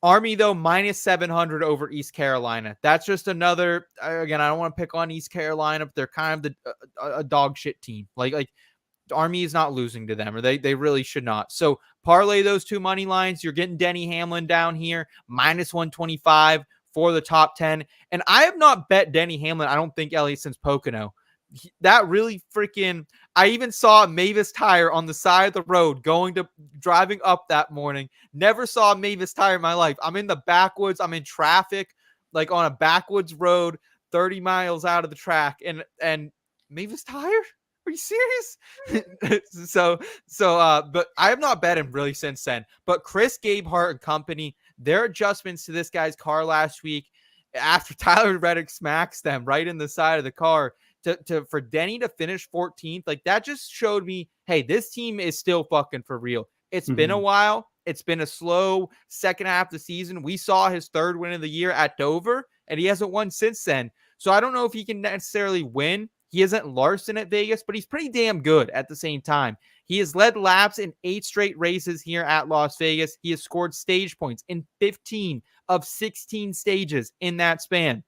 Army, though, -700 over East Carolina. That's just another, again, I don't want to pick on East Carolina, but they're kind of a dog shit team. Like Army is not losing to them, or they really should not. So parlay those 2 money lines. You're getting Denny Hamlin down here, -125 for the top 10. And I have not bet Denny Hamlin, I don't think, Elliot, since Pocono. That really freaking, I even saw Mavis Tire on the side of the road driving up that morning. Never saw Mavis Tire in my life. I'm in the backwoods. I'm in traffic, like on a backwoods road, 30 miles out of the track. And Mavis Tire? Are you serious? But I have not bet him really since then. But Chris Gabehart and company, their adjustments to this guy's car last week after Tyler Reddick smacks them right in the side of the car, for Denny to finish 14th, like that just showed me, hey, this team is still fucking for real. It's been a while. It's been a slow second half of the season. We saw his 3rd win of the year at Dover, and he hasn't won since then. So I don't know if he can necessarily win He isn't Larson at Vegas, but he's pretty damn good at the same time. He has led laps in 8 straight races here at Las Vegas. He has scored stage points in 15 of 16 stages in that span.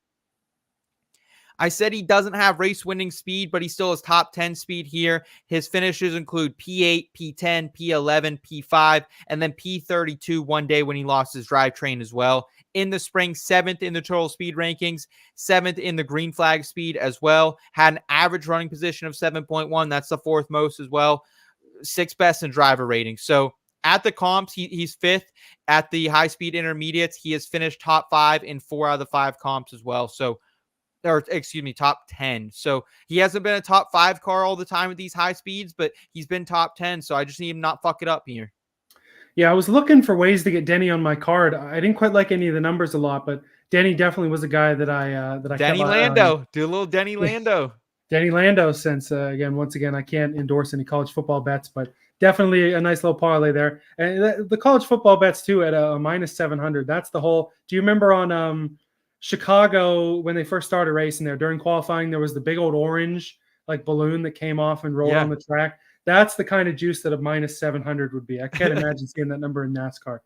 I said he doesn't have race-winning speed, but he still has top 10 speed here. His finishes include P8, P10, P11, P5, and then P32 one day when he lost his drivetrain as well. In the spring, 7th in the total speed rankings, 7th in the green flag speed as well. Had an average running position of 7.1. That's the 4th most as well. 6th best in driver rating. So at the comps, he's 5th. At the high-speed intermediates, he has finished top 5 in 4 out of the 5 comps as well. So top 10. So he hasn't been a top 5 car all the time with these high speeds, but he's been top 10. So I just need him not fuck it up here. Yeah, I was looking for ways to get Denny on my card. I didn't quite like any of the numbers a lot, but Denny definitely was a guy that I Denny Lando. Do a little Denny Lando. Denny Lando, since once again, I can't endorse any college football bets, but definitely a nice little parlay there. And the college football bets too at a minus 700. That's the whole. Do you remember on Chicago when they first started racing there during qualifying? There was the big old orange like balloon that came off and rolled on the track. That's the kind of juice that a minus 700 would be. I can't imagine seeing that number in NASCAR.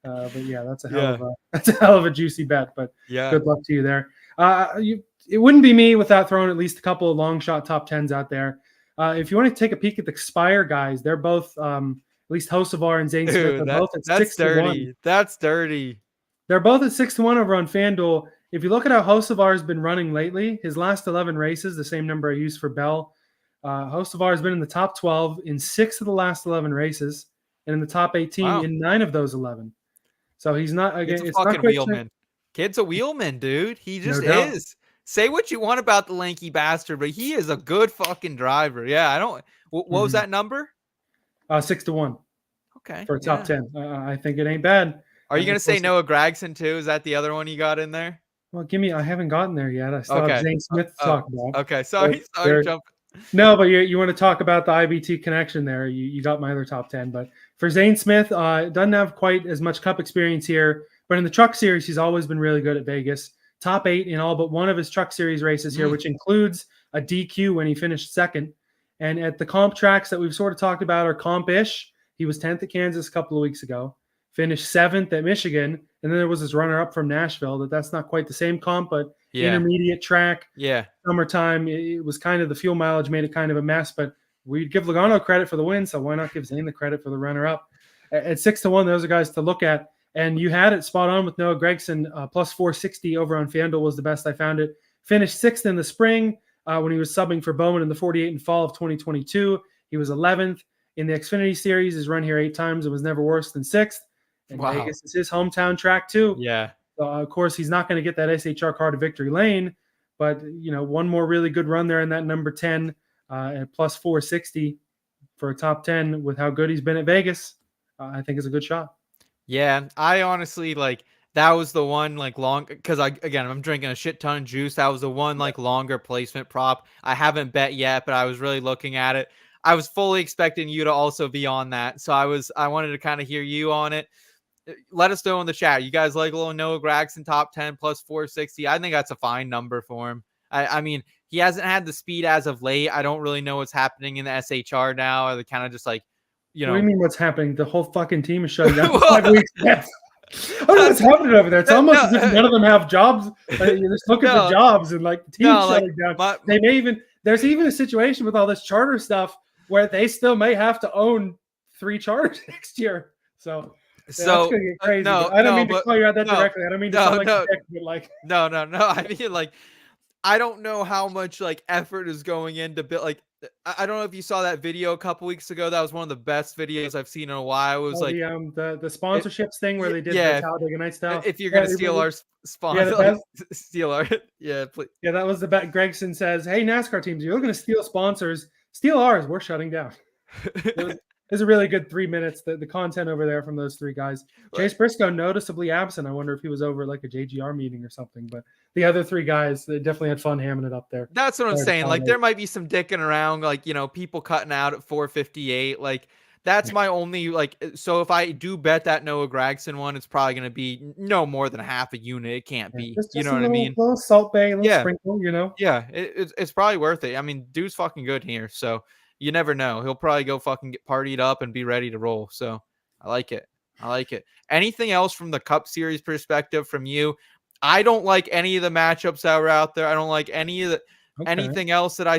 But yeah, that's a hell of a juicy bet. But good luck to you there. It wouldn't be me without throwing at least a couple of long shot top 10s out there. If you want to take a peek at the Spire guys, they're both at least Hocevar and Zane Smith. They're both at 6-1. That's dirty. They're both at 6-1 over on FanDuel. If you look at how Hocevar has been running lately, his last 11 races, the same number I used for Bell. Hocevar has been in the top 12 in 6 of the last 11 races, and in the top 18 in 9 of those 11. So he's not again. It's fucking wheelman. Kid's a wheelman, dude. He just is. Say what you want about the lanky bastard, but he is a good fucking driver. Yeah, I don't. What was that number? 6-1. Okay, for a top 10. I think it ain't bad. Are you gonna say Noah Gragson too? Is that the other one you got in there? Well, I haven't gotten there yet. I still have Zane Smith to talk about. Okay, sorry, jumping. No, but you want to talk about the IBT connection there. You got my other top 10. But for Zane Smith, doesn't have quite as much Cup experience here. But in the Truck Series, he's always been really good at Vegas. Top 8 in all but one of his Truck Series races here, which includes a DQ when he finished 2nd. And at the comp tracks that we've sort of talked about are comp-ish. He was 10th at Kansas a couple of weeks ago. Finished 7th at Michigan. And then there was his runner-up from Nashville. That's not quite the same comp, but intermediate track. Yeah. Summertime, it was kind of the fuel mileage made it kind of a mess, but we'd give Logano credit for the win, so why not give Zane the credit for the runner-up? At 6-1, those are guys to look at. And you had it spot on with Noah Gragson. Plus 460 over on FanDuel was the best I found it. Finished 6th in the spring when he was subbing for Bowman in the 48 and fall of 2022. He was 11th in the Xfinity Series. His run here 8 times. It was never worse than 6th. And Vegas is his hometown track too. Yeah. So, of course, he's not going to get that SHR car to victory lane, but one more really good run there in that number 10 at plus 460 for a top 10 with how good he's been at Vegas. I think is a good shot. Yeah, I honestly that was the one long because I'm drinking a shit ton of juice. That was the one longer placement prop. I haven't bet yet, but I was really looking at it. I was fully expecting you to also be on that, so I wanted to kind of hear you on it. Let us know in the chat. You guys like a little Noah Gragson top 10 plus 460? I think that's a fine number for him. I mean, he hasn't had the speed as of late. I don't really know what's happening in the SHR now. They're kind of just What do you mean what's happening? The whole fucking team is shutting down for 5 weeks. I don't know what's happening over there. It's almost as if none of them have jobs. You're just looking for jobs, and the team's shutting down. They may there's even a situation with all this charter stuff where they still may have to own 3 charters next year. So that's gonna get crazy. I don't mean to call you out that directly. I don't mean to sound no. I mean, I don't know how much effort is going into build. I don't know if you saw that video a couple weeks ago. That was one of the best videos I've seen in a while. It was the sponsorships thing where they did the Talladega Night style. If you're gonna steal our sponsor, steal our please. Yeah, that was the bet. Gregson says, "Hey, NASCAR teams, you're gonna steal sponsors. Steal ours. We're shutting down." It was a really good 3 minutes. The content over there from those 3 guys. Chase Briscoe noticeably absent. I wonder if he was over a JGR meeting or something. But the other 3 guys, they definitely had fun hamming it up there. That's what I'm saying. There might be some dicking around, people cutting out at 458. That's my only so if I do bet that Noah Gragson one, it's probably going to be no more than half a unit. It can't Yeah, be. just You know a what I mean? little salt bay, a little Yeah. sprinkle, Yeah, it's probably worth it. I mean, dude's fucking good here, so you never know. He'll probably go fucking get partied up and be ready to roll. So I like it. I like it. Anything else from the Cup Series perspective from you? I don't like any of the matchups that were out there. I don't like any of the Okay. anything else that I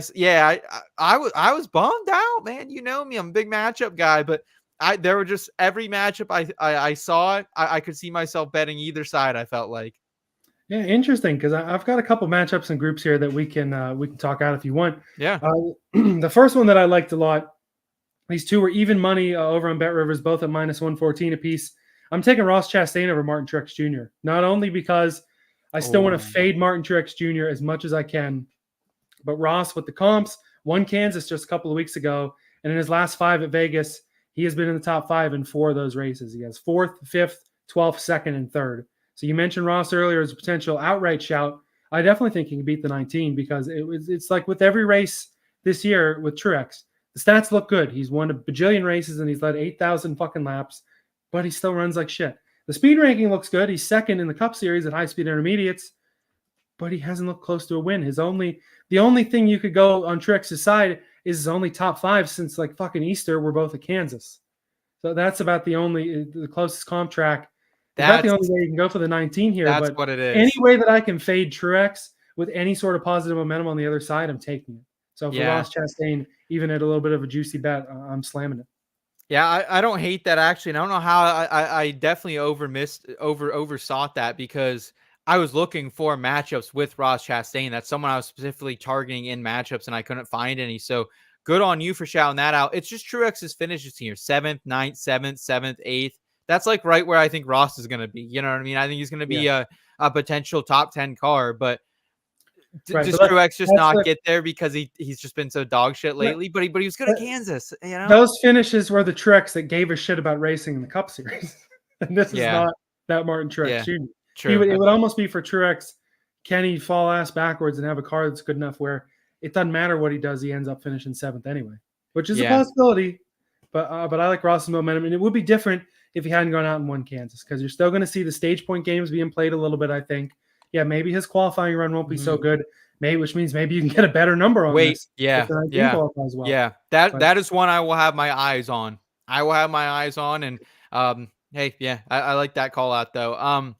was bummed out, man. You know me, I'm a big matchup guy, but there were just every matchup I saw it, I could see myself betting either side. I felt like. Yeah, interesting because I've got a couple matchups and groups here that we can talk out if you want. Yeah. The first one that I liked a lot, these two were even money over on Bet Rivers, both at -114 apiece. I'm taking Ross Chastain over Martin Truex Jr. Not only because I still want to fade Martin Truex Jr. as much as I can, but Ross with the comps won Kansas just a couple of weeks ago, and in his last 5 at Vegas, he has been in the top 5 in 4 of those races. He has 4th, 5th, 12th, 2nd, and 3rd. So you mentioned Ross earlier as a potential outright shout. I definitely think he can beat the 19 because it's like with every race this year with Truex, the stats look good. He's won a bajillion races and he's led 8,000 fucking laps, but he still runs like shit. The speed ranking looks good. He's 2nd in the Cup Series at high speed intermediates, but he hasn't looked close to a win. The only thing you could go on Truex's side is his only top 5 since like fucking Easter were both at Kansas. So that's about the closest comp track. That's the only way you can go for the 19 here. That's but what it is. Any way that I can fade Truex with any sort of positive momentum on the other side, I'm taking it. So for Ross Chastain, even at a little bit of a juicy bet, I'm slamming it. Yeah, I don't hate that actually. And I don't know how I definitely oversought that because I was looking for matchups with Ross Chastain. That's someone I was specifically targeting in matchups and I couldn't find any. So good on you for shouting that out. It's just Truex's finishes here: 7th, 9th, 7th, 7th, 8th. That's like right where I think Ross is going to be. You know what I mean? I think he's going to be a potential top 10 car, but does Truex just not get there because he's just been so dog shit lately? But he was good at Kansas. You know, those finishes were the Truex that gave a shit about racing in the Cup Series, and this is not that Martin Truex Jr. True. It would almost be for Truex. Can he fall ass backwards and have a car that's good enough where it doesn't matter what he does, he ends up finishing 7th anyway, which is a possibility. But I like Ross's momentum, and it would be different if he hadn't gone out and won Kansas because you're still going to see the stage point games being played a little bit, I think. Yeah, maybe his qualifying run won't be so good, which means maybe you can get a better number on this. Well. Yeah. That is one I will have my eyes on. I will have my eyes on, and I like that call out though.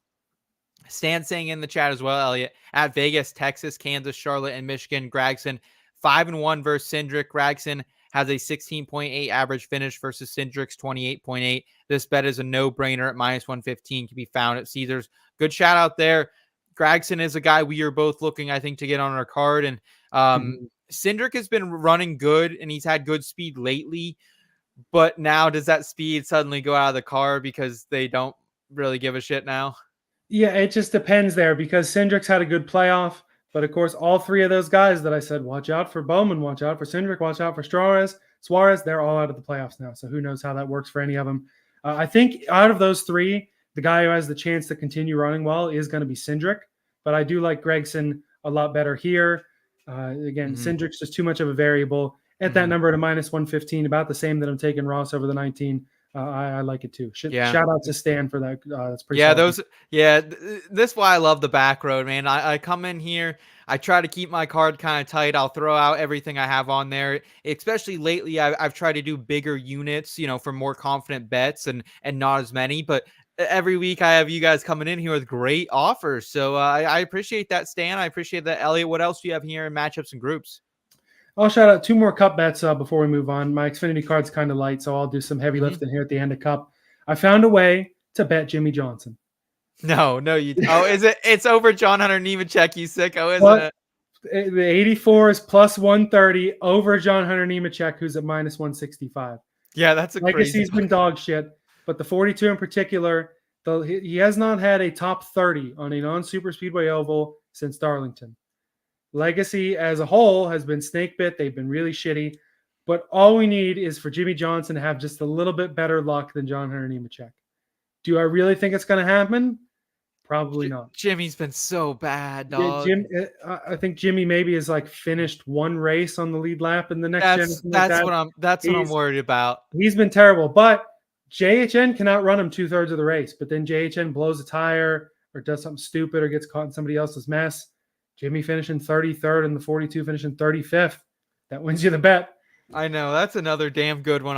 Stan saying in the chat as well, Elliot, at Vegas, Texas, Kansas, Charlotte, and Michigan, Gragson 5-1 versus Cindric. Gragson has a 16.8 average finish versus Cindric's 28.8. This bet is a no-brainer at -115. Can be found at Caesars. Good shout out there. Gragson is a guy we are both looking, I think, to get on our card. And Cindric has been running good, and he's had good speed lately. But now does that speed suddenly go out of the car because they don't really give a shit now? Yeah, it just depends there because Cindric's had a good playoff. But, of course, all 3 of those guys that I said, watch out for Bowman, watch out for Cindric, watch out for Suarez, they're all out of the playoffs now. So who knows how that works for any of them. I think out of those 3, the guy who has the chance to continue running well is going to be Cindric. But I do like Gragson a lot better here. Cindric's just too much of a variable. At that number at a -115, about the same that I'm taking Ross over the 19. I like it too. Shout out to Stan for that. That's pretty. This is why I love the back road, man. I come in here, I try to keep my card kind of tight. I'll throw out everything I have on there. Especially lately, I've tried to do bigger units, for more confident bets and not as many. But every week I have you guys coming in here with great offers. So I appreciate that, Stan. I appreciate that, Elliot. What else do you have here in matchups and groups? I'll shout out 2 more Cup bets before we move on. My Xfinity card's kind of light, so I'll do some heavy lifting here at the end of Cup. I found a way to bet Jimmy Johnson. No, you. Oh, is it? It's over John Hunter Nemechek, you sicko, isn't it? The 84 is +130 over John Hunter Nemechek, who's at -165. Yeah, that's a crazy. Legacy's been dog shit, but the 42 in particular, he has not had a top 30 on a non-super speedway oval since Darlington. Legacy as a whole has been snake bit. They've been really shitty. But all we need is for Jimmy Johnson to have just a little bit better luck than John Hunter Nemechek. Do I really think it's going to happen? Probably not. Jimmy's been so bad, Yeah, dog. I think Jimmy maybe is like finished one race on the lead lap in the next gen. That's what I'm worried about. He's been terrible, but JHN cannot run him 2/3 of the race. But then JHN blows a tire or does something stupid or gets caught in somebody else's mess. Jimmy finishing 33rd and the 42 finishing 35th. That wins you the bet. I know, that's another damn good one.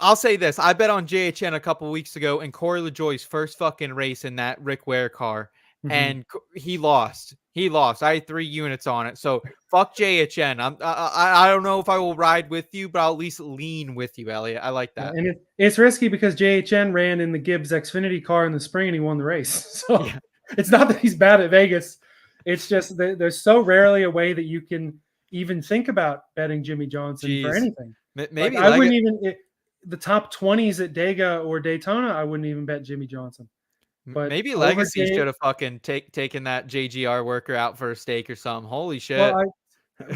I'll say this. I bet on JHN a couple weeks ago in Corey LaJoie's first fucking race in that Rick Ware car, and he lost. I had 3 units on it. So fuck JHN. I don't know if I will ride with you, but I'll at least lean with you, Elliot. I like that. And it's risky because JHN ran in the Gibbs Xfinity car in the spring and he won the race. So it's not that he's bad at Vegas. It's just that there's so rarely a way that you can even think about betting Jimmy Johnson for anything. Maybe I wouldn't even the top 20s at Dega or Daytona. I wouldn't even bet Jimmy Johnson. But maybe Legacy should have fucking taken that JGR worker out for a steak or something. Holy shit. Well,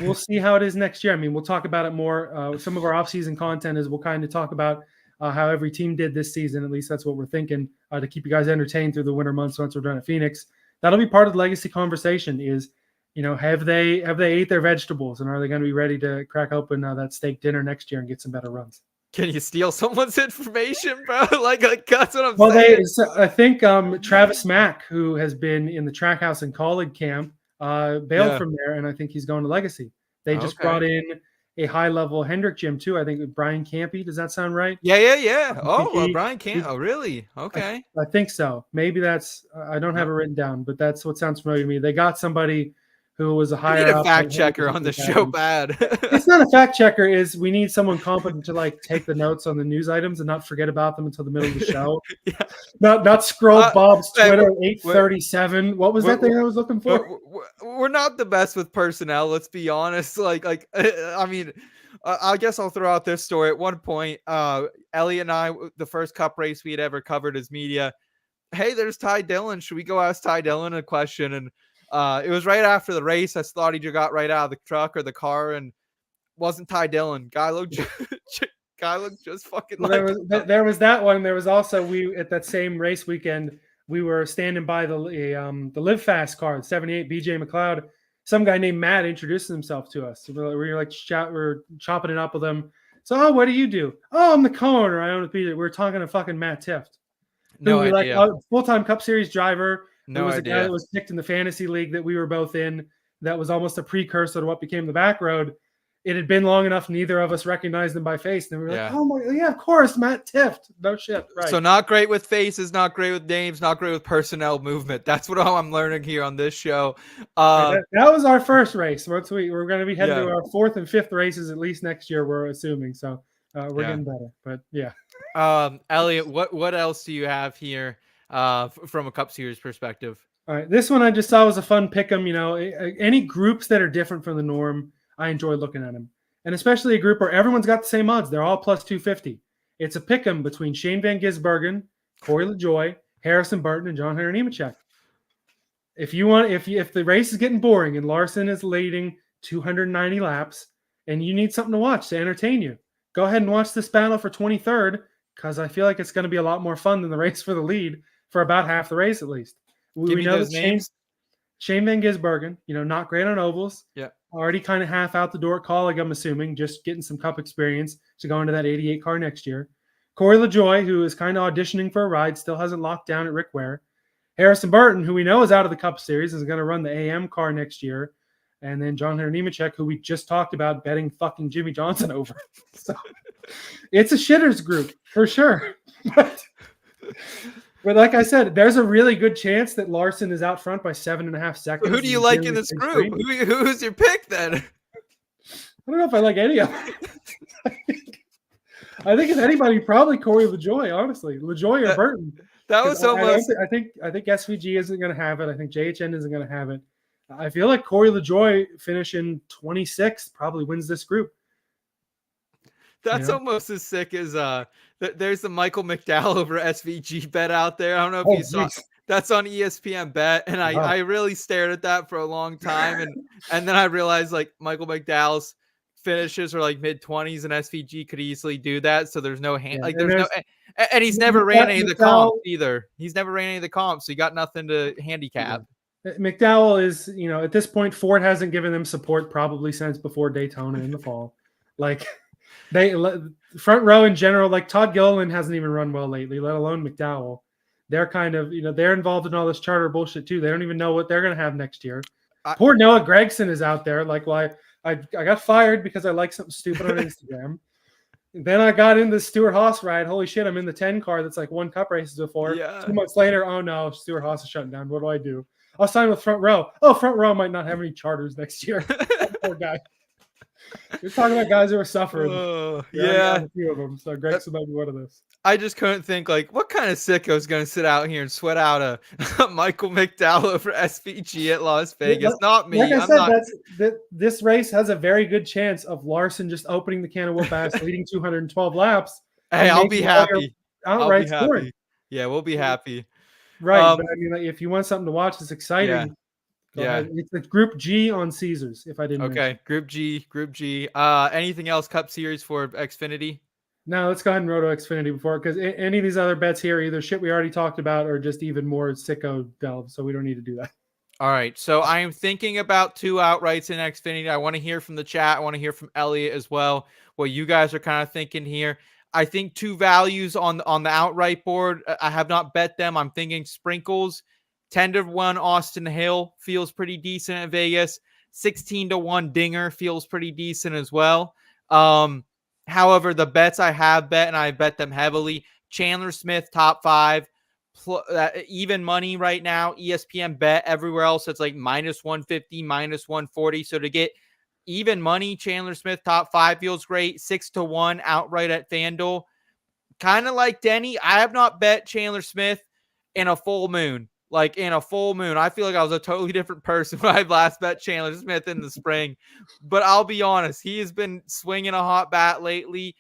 we'll see how it is next year. I mean, we'll talk about it more. Some of our off-season content is we'll kind of talk about how every team did this season. At least that's what we're thinking to keep you guys entertained through the winter months once we're done at Phoenix. That'll be part of the Legacy conversation is, have they ate their vegetables and are they going to be ready to crack open that steak dinner next year and get some better runs? Can you steal someone's information, bro? like that's what I'm saying. I think Travis Mack, who has been in the Trackhouse and Colleague camp, bailed from there, and I think he's going to Legacy. They just brought in a high-level Hendrick gym, too. I think with Brian Campy. Does that sound right? Yeah. Oh, Brian Campy. Oh, really? Okay. I think so. Maybe that's I don't have it written down, but that's what sounds familiar to me. They got somebody who was a higher. We need a fact checker on the show bad. It's not a fact checker. We need someone competent to take the notes on the news items and not forget about them until the middle of the show. Not scroll Bob's Twitter 8:37. What was that thing I was looking for? We're not the best with personnel. Let's be honest. I mean, I guess I'll throw out this story. At one point, Elliot and I, the first Cup race we had ever covered as media. Hey, there's Ty Dillon. Should we go ask Ty Dillon a question? And it was right after the race. I thought he just got right out of the truck or the car and wasn't Ty Dillon. Guy looked just fucking there was that one. There was also at that same race weekend, we were standing by the Live Fast car, 78 BJ McLeod. Some guy named Matt introduced himself to us. We were chopping it up with him. So, what do you do? Oh, I'm the co-owner. I own a BJ. We were talking to fucking Matt Tift. No idea. Full-time Cup Series driver. No There was idea. a guy that was picked in the fantasy league that we were both in that was almost a precursor to what became the Backroad. It had been long enough, neither of us recognized him by face. And we were like, oh, my, yeah, of course, Matt Tift. No shit. Right. So not great with faces, not great with names, not great with personnel movement. That's what I'm learning here on this show. That was our first race. We're going to be heading to our 4th and 5th races at least next year, we're assuming. So we're getting better. But, yeah. Elliot, what else do you have here from a Cup Series perspective? All right, this one I just saw was a fun pick 'em. Any groups that are different from the norm, I enjoy looking at them, and especially a group where everyone's got the same odds. They're all plus 250. It's a pick 'em between Shane Van Gisbergen, Corey LaJoie, Harrison Burton, and John Hunter Nemechek. If the race is getting boring and Larson is leading 290 laps, and you need something to watch to entertain you, go ahead and watch this battle for 23rd because I feel like it's going to be a lot more fun than the race for the lead for about half the race at least. We know those names. Shane Van Gisbergen, not great on ovals. Yeah. Already kind of half out the door at Colleague, I'm assuming, just getting some Cup experience to go into that 88 car next year. Corey LaJoie, who is kind of auditioning for a ride, still hasn't locked down at Rick Ware. Harrison Burton, who we know is out of the Cup Series, is going to run the AM car next year. And then John Hunter Nemechek, who we just talked about betting fucking Jimmy Johnson over. So it's a shitters group for sure. But like I said, there's a really good chance that Larson is out front by 7.5 seconds. Who do you like in this group? Who's your pick then? I don't know if I like any of them. I think if anybody, probably Corey LaJoie, honestly. LaJoie or Burton. That was almost. I think SVG isn't going to have it. I think JHN isn't going to have it. I feel like Corey LaJoie finishing 26th probably wins this group. That's almost as sick as there's the Michael McDowell over SVG bet out there. I don't know if you saw. That's on ESPN Bet, and I really stared at that for a long time, and then I realized Michael McDowell's finishes are mid-20s, and SVG could easily do that. So there's no hand, And he's never ran any of the comps McDowell, either. He's never ran any of the comps, so you got nothing to handicap. McDowell is, at this point, Ford hasn't given them support probably since before Daytona in the fall. Like, front row in general, like Todd Gilliland hasn't even run well lately, let alone McDowell. They're kind of, they're involved in all this charter bullshit too. They don't even know what they're going to have next year. Poor Noah Gragson is out there. Like, I got fired because I like something stupid on Instagram. Then I got in the Stuart Haas ride. Holy shit, I'm in the 10 car that's like won cup races before. Yeah. 2 months later, oh no, Stuart Haas is shutting down. What do I do? I'll sign with Front Row. Oh, Front Row might not have any charters next year. Poor guy. You're talking about guys who are suffering. Yeah. A few of them. So Gregson might be one of those. I just couldn't think, like, what kind of sicko is going to sit out here and sweat out a Michael McDowell for SVG at Las Vegas? Not me. Like I said, this race has a very good chance of Larson just opening the can of whoop ass, leading 212 laps. Hey, I'll be happy. Outright I'll be scoring. happy. Yeah, we'll be happy. Right, but I mean, like, if you want something to watch that's exciting, go ahead. It's the Group G on Caesars. If I didn't. Okay, mention. Group G. Anything else Cup Series for Xfinity? No, let's go ahead and Roto Xfinity before, because any of these other bets here, either shit we already talked about or just even more sicko delve. So we don't need to do that. All right. So I am thinking about 2 outrights in Xfinity. I want to hear from the chat. I want to hear from Elliot as well, what you guys are kind of thinking here. I think 2 values on the outright board. I have not bet them. I'm thinking sprinkles. 10-1 Austin Hill feels pretty decent at Vegas. 16-1 Dinger feels pretty decent as well. However, the bets I have bet, and I bet them heavily, Chandler Smith, top 5. Even money right now, ESPN bet. Everywhere else, it's like -150, -140. So to get even money, Chandler Smith, top 5 feels great. 6-1 outright at FanDuel. Kind of like Denny, I have not bet Chandler Smith in a full moon. Like in a full moon, I feel like I was a totally different person when I last bet Chandler Smith in the spring. But I'll be honest, he has been swinging a hot bat lately,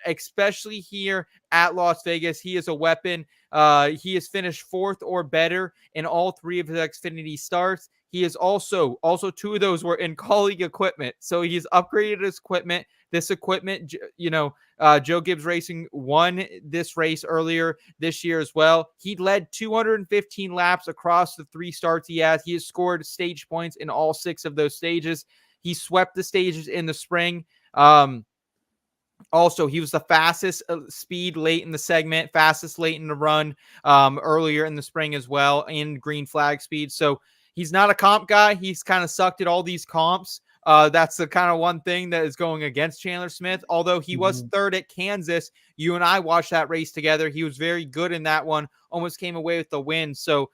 especially here at Las Vegas. He is a weapon. He has finished 4th or better in all 3 of his Xfinity starts. He is also 2 of those were in colleague equipment. So he's upgraded his equipment. This equipment, Joe Gibbs Racing won this race earlier this year as well. He led 215 laps across the 3 starts he has. He has scored stage points in all 6 of those stages. He swept the stages in the spring. Also, he was the fastest speed late in the segment, fastest late in the run earlier in the spring as well, in green flag speed. So he's not a comp guy. He's kind of sucked at all these comps. That's the kind of one thing that is going against Chandler Smith. Although he was 3rd at Kansas, you and I watched that race together. He was very good in that one, almost came away with the win. So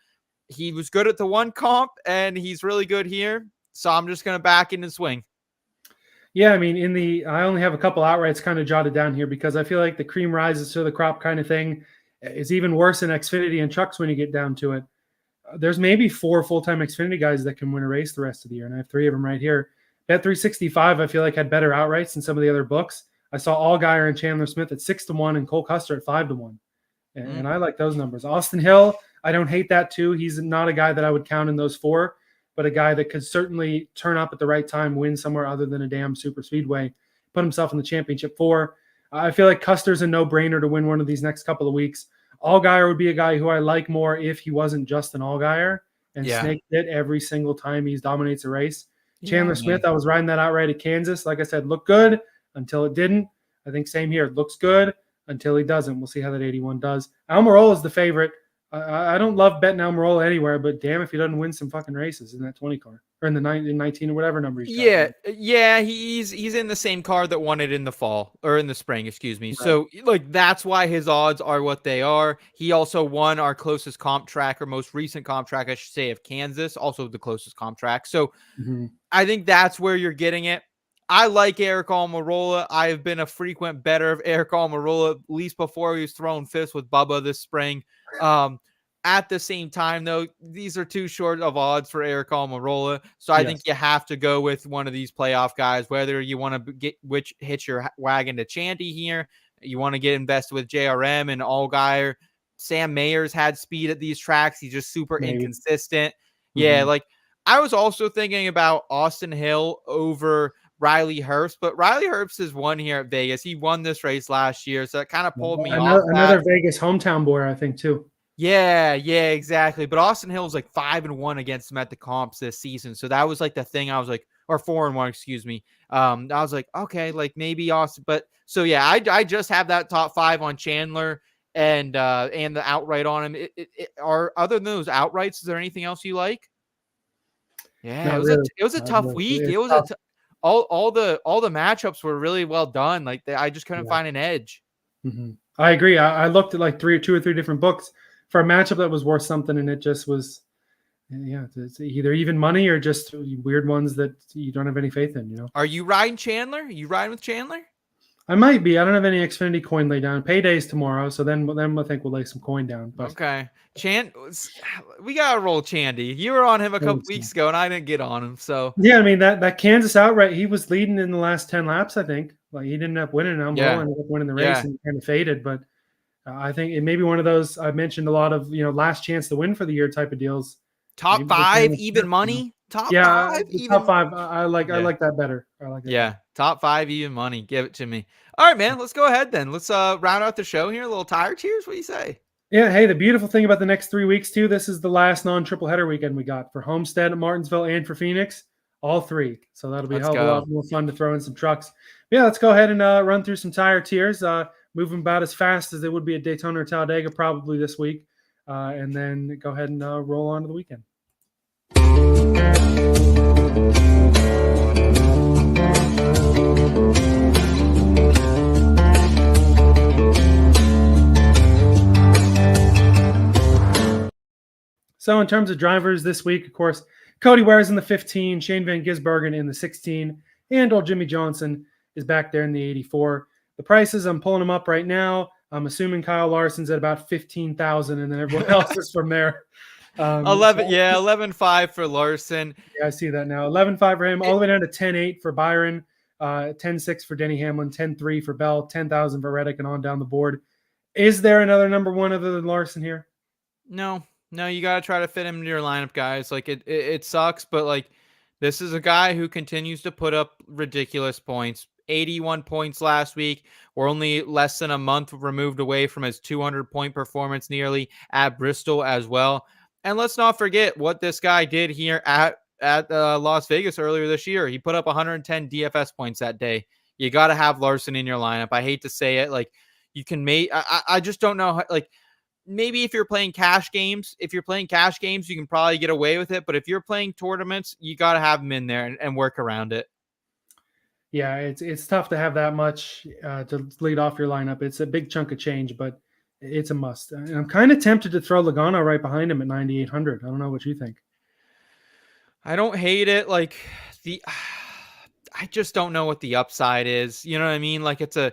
he was good at the one comp, and he's really good here. So I'm just going to back in and swing. Yeah, I mean, I only have a couple outrights kind of jotted down here because I feel like the cream rises to the crop kind of thing is even worse in Xfinity and trucks when you get down to it. There's maybe 4 full-time Xfinity guys that can win a race the rest of the year, and I have 3 of them right here. Bet365, I feel like, had better outrights than some of the other books. I saw Allgaier and Chandler Smith at 6-1 and Cole Custer at 5-1. And I like those numbers. Austin Hill, I don't hate that too. He's not a guy that I would count in those 4, but a guy that could certainly turn up at the right time, win somewhere other than a damn super speedway, put himself in the championship 4. I feel like Custer's a no-brainer to win one of these next couple of weeks. Allgaier would be a guy who I like more if he wasn't just an Allgaier and snaked it every single time he dominates a race. Chandler Smith, I was riding that outright at Kansas. Like I said, looked good until it didn't. I think same here. It looks good until he doesn't. We'll see how that 81 does. Almirola is the favorite. I don't love betting Almirola anywhere, but damn if he doesn't win some fucking races in that 20 car or in the 19 or whatever number he's got. Yeah, he's in the same car that won it in the fall or in the spring, excuse me. Right. So like that's why his odds are what they are. He also won our closest comp track or most recent comp track, I should say, of Kansas, also the closest comp track. So I think that's where you're getting it. I like Eric Almirola. I have been a frequent bettor of Eric Almirola, at least before he was throwing fists with Bubba this spring. At the same time, though, these are too short of odds for Eric Almirola. So I think you have to go with one of these playoff guys, whether you want to get hitch your wagon to Chanty here. You want to get invested with JRM and Allgaier. Sam Mayer's had speed at these tracks. He's just super inconsistent. Yeah, like I was also thinking about Austin Hill over Riley Herbst, but Riley Herbst has won here at Vegas. He won this race last year, so it kind of pulled me off Another that. Vegas hometown boy, I think, too. Yeah, exactly. But Austin Hill was like 5-1 against him at the comps this season. So that was like the thing I was like, or 4-1, excuse me. I was like, okay, like maybe Austin, but so yeah, I just have that top 5 on Chandler and the outright on him. Are other than those outrights, is there anything else you like? Yeah, Not it really. was a tough week. It's It was tough. all the matchups were really well done. Like I just couldn't find an edge. I agree. I looked at like 2 or 3 different books for a matchup that was worth something, and it just was, it's either even money or just weird ones that you don't have any faith in. You know. Are you riding Chandler? Are you riding with Chandler? I might be. I don't have any Xfinity coin laid down. Payday's tomorrow, so then I think we'll lay some coin down. But okay, we gotta roll Chandy. You were on him a couple weeks ago, and I didn't get on him. So yeah, I mean that Kansas outright, he was leading in the last 10 laps. I think like he didn't end up winning. Ended up winning the race and kind of faded. But I think it may be one of those I mentioned a lot of last chance to win for the year type of deals. Top 5 even money. Top 5 even. Top 5. I like that better. I like that. Yeah, better. Top 5 even money. Give it to me. All right, man. Let's go ahead then. Let's round out the show here. A little tire cheers. What do you say? Yeah. Hey, the beautiful thing about the next 3 weeks too. This is the last non-triple header weekend we got for Homestead, Martinsville, and for Phoenix. All 3. So that'll be a hell of a lot more fun to throw in some trucks. Yeah, let's go ahead and run through some tire tiers. Moving about as fast as they would be at Daytona or Talladega probably this week, and then go ahead and roll on to the weekend. So in terms of drivers this week, of course, Cody Ware's in the 15, Shane Van Gisbergen in the 16, and old Jimmy Johnson is back there in the 84. The prices, I'm pulling them up right now. I'm assuming Kyle Larson's at about 15,000, and then everyone else is from there. 11.5 for Larson. Yeah, I see that now. 11.5 for him, all the way down to 10.8 for Byron, 10.6 for Denny Hamlin, 10.3 for Bell, 10,000 for Reddick, and on down the board. Is there another number one other than Larson here? No, you got to try to fit him into your lineup, guys. Like it sucks, but like this is a guy who continues to put up ridiculous points. 81 points last week. We're only less than a month removed away from his 200-point performance nearly at Bristol as well. And let's not forget what this guy did here at Las Vegas earlier this year. He put up 110 DFS points that day. You got to have Larson in your lineup. I hate to say it. Like you can make, I just don't know how, like, maybe if you're playing cash games, you can probably get away with it. But if you're playing tournaments, you got to have him in there and work around it. Yeah, it's tough to have that much to lead off your lineup. It's a big chunk of change, but it's a must. And I'm kind of tempted to throw Logano right behind him at 9,800. I don't know what you think. I don't hate it. Like I just don't know what the upside is. You know what I mean? Like I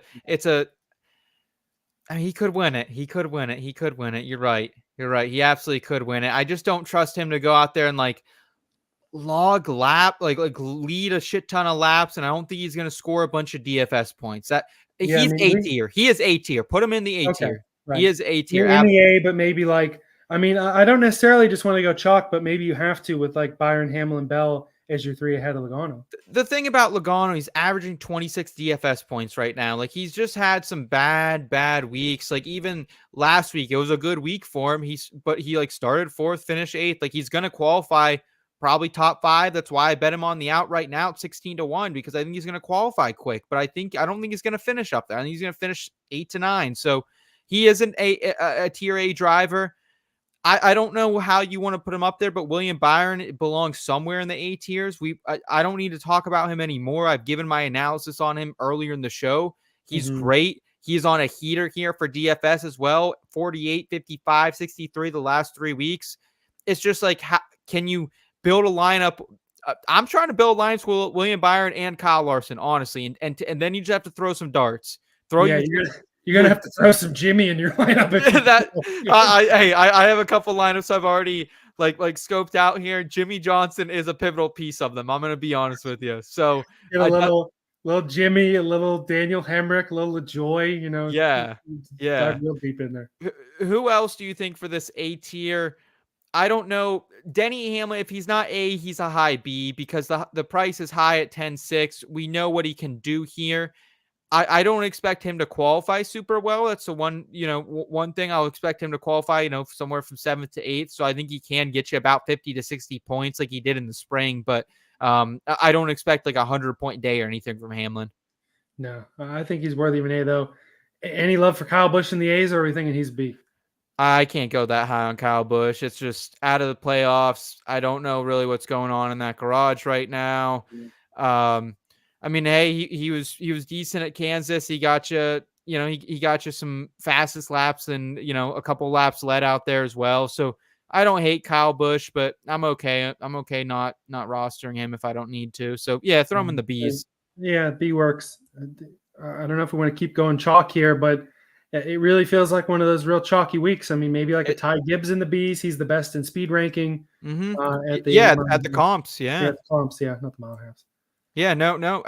mean, he could win it. You're right. He absolutely could win it. I just don't trust him to go out there and like log lap, like lead a shit ton of laps. And I don't think he's going to score a bunch of DFS points. He's A tier. He is A tier. Put him in the A tier. Right. He is A tier. You're in the A, but maybe like, I mean, I don't necessarily just want to go chalk, but maybe you have to with like Byron, Hamlin, Bell as your 3 ahead of Logano. The thing about Logano, he's averaging 26 DFS points right now. Like he's just had some bad weeks. Like even last week, it was a good week for him. But he like started 4th, finished 8th. Like he's going to qualify probably top 5. That's why I bet him on the out right now at 16-1 because I think he's going to qualify quick. But I don't think he's going to finish up there. I think he's going to finish 8 to 9. So he isn't a tier A driver. I don't know how you want to put him up there, but William Byron belongs somewhere in the A tiers. I don't need to talk about him anymore. I've given my analysis on him earlier in the show. He's great. He's on a heater here for DFS as well. 48, 55, 63 the last 3 weeks. It's just like, how can you build a lineup? I'm trying to build lines with William Byron and Kyle Larson, honestly. And then you just have to throw some darts. You're gonna have to throw some Jimmy in your lineup. I have a couple lineups I've already like scoped out here. Jimmy Johnson is a pivotal piece of them. I'm gonna be honest with you. So get a little Jimmy, a little Daniel Hemrick, a little LaJoy. You know, yeah, dive real deep in there. Who else do you think for this A tier? I don't know. Denny Hamlin, if he's not A, he's a high B because the price is high at 10.6. We know what he can do here. I don't expect him to qualify super well. That's the one, one thing I'll expect him to qualify, somewhere from 7th to 8th. So I think he can get you about 50 to 60 points like he did in the spring. But I don't expect like a 100-point day or anything from Hamlin. No, I think he's worthy of an A, though. Any love for Kyle Busch in the A's, or are we thinking he's B? I can't go that high on Kyle Busch. It's just out of the playoffs. I don't know really what's going on in that garage right now. I mean, hey, he was decent at Kansas. He got you, he got you some fastest laps and, a couple laps led out there as well. So I don't hate Kyle Busch, but I'm okay. I'm okay not rostering him if I don't need to. So yeah, throw him in the B's. Yeah, B works. I don't know if we want to keep going chalk here, but it really feels like one of those real chalky weeks. I mean, maybe like a Ty Gibbs in the B's. He's the best in speed ranking. Mm-hmm. At the at the comps. Yeah. Yeah, at the comps. Yeah, not the mile halves. Yeah, no.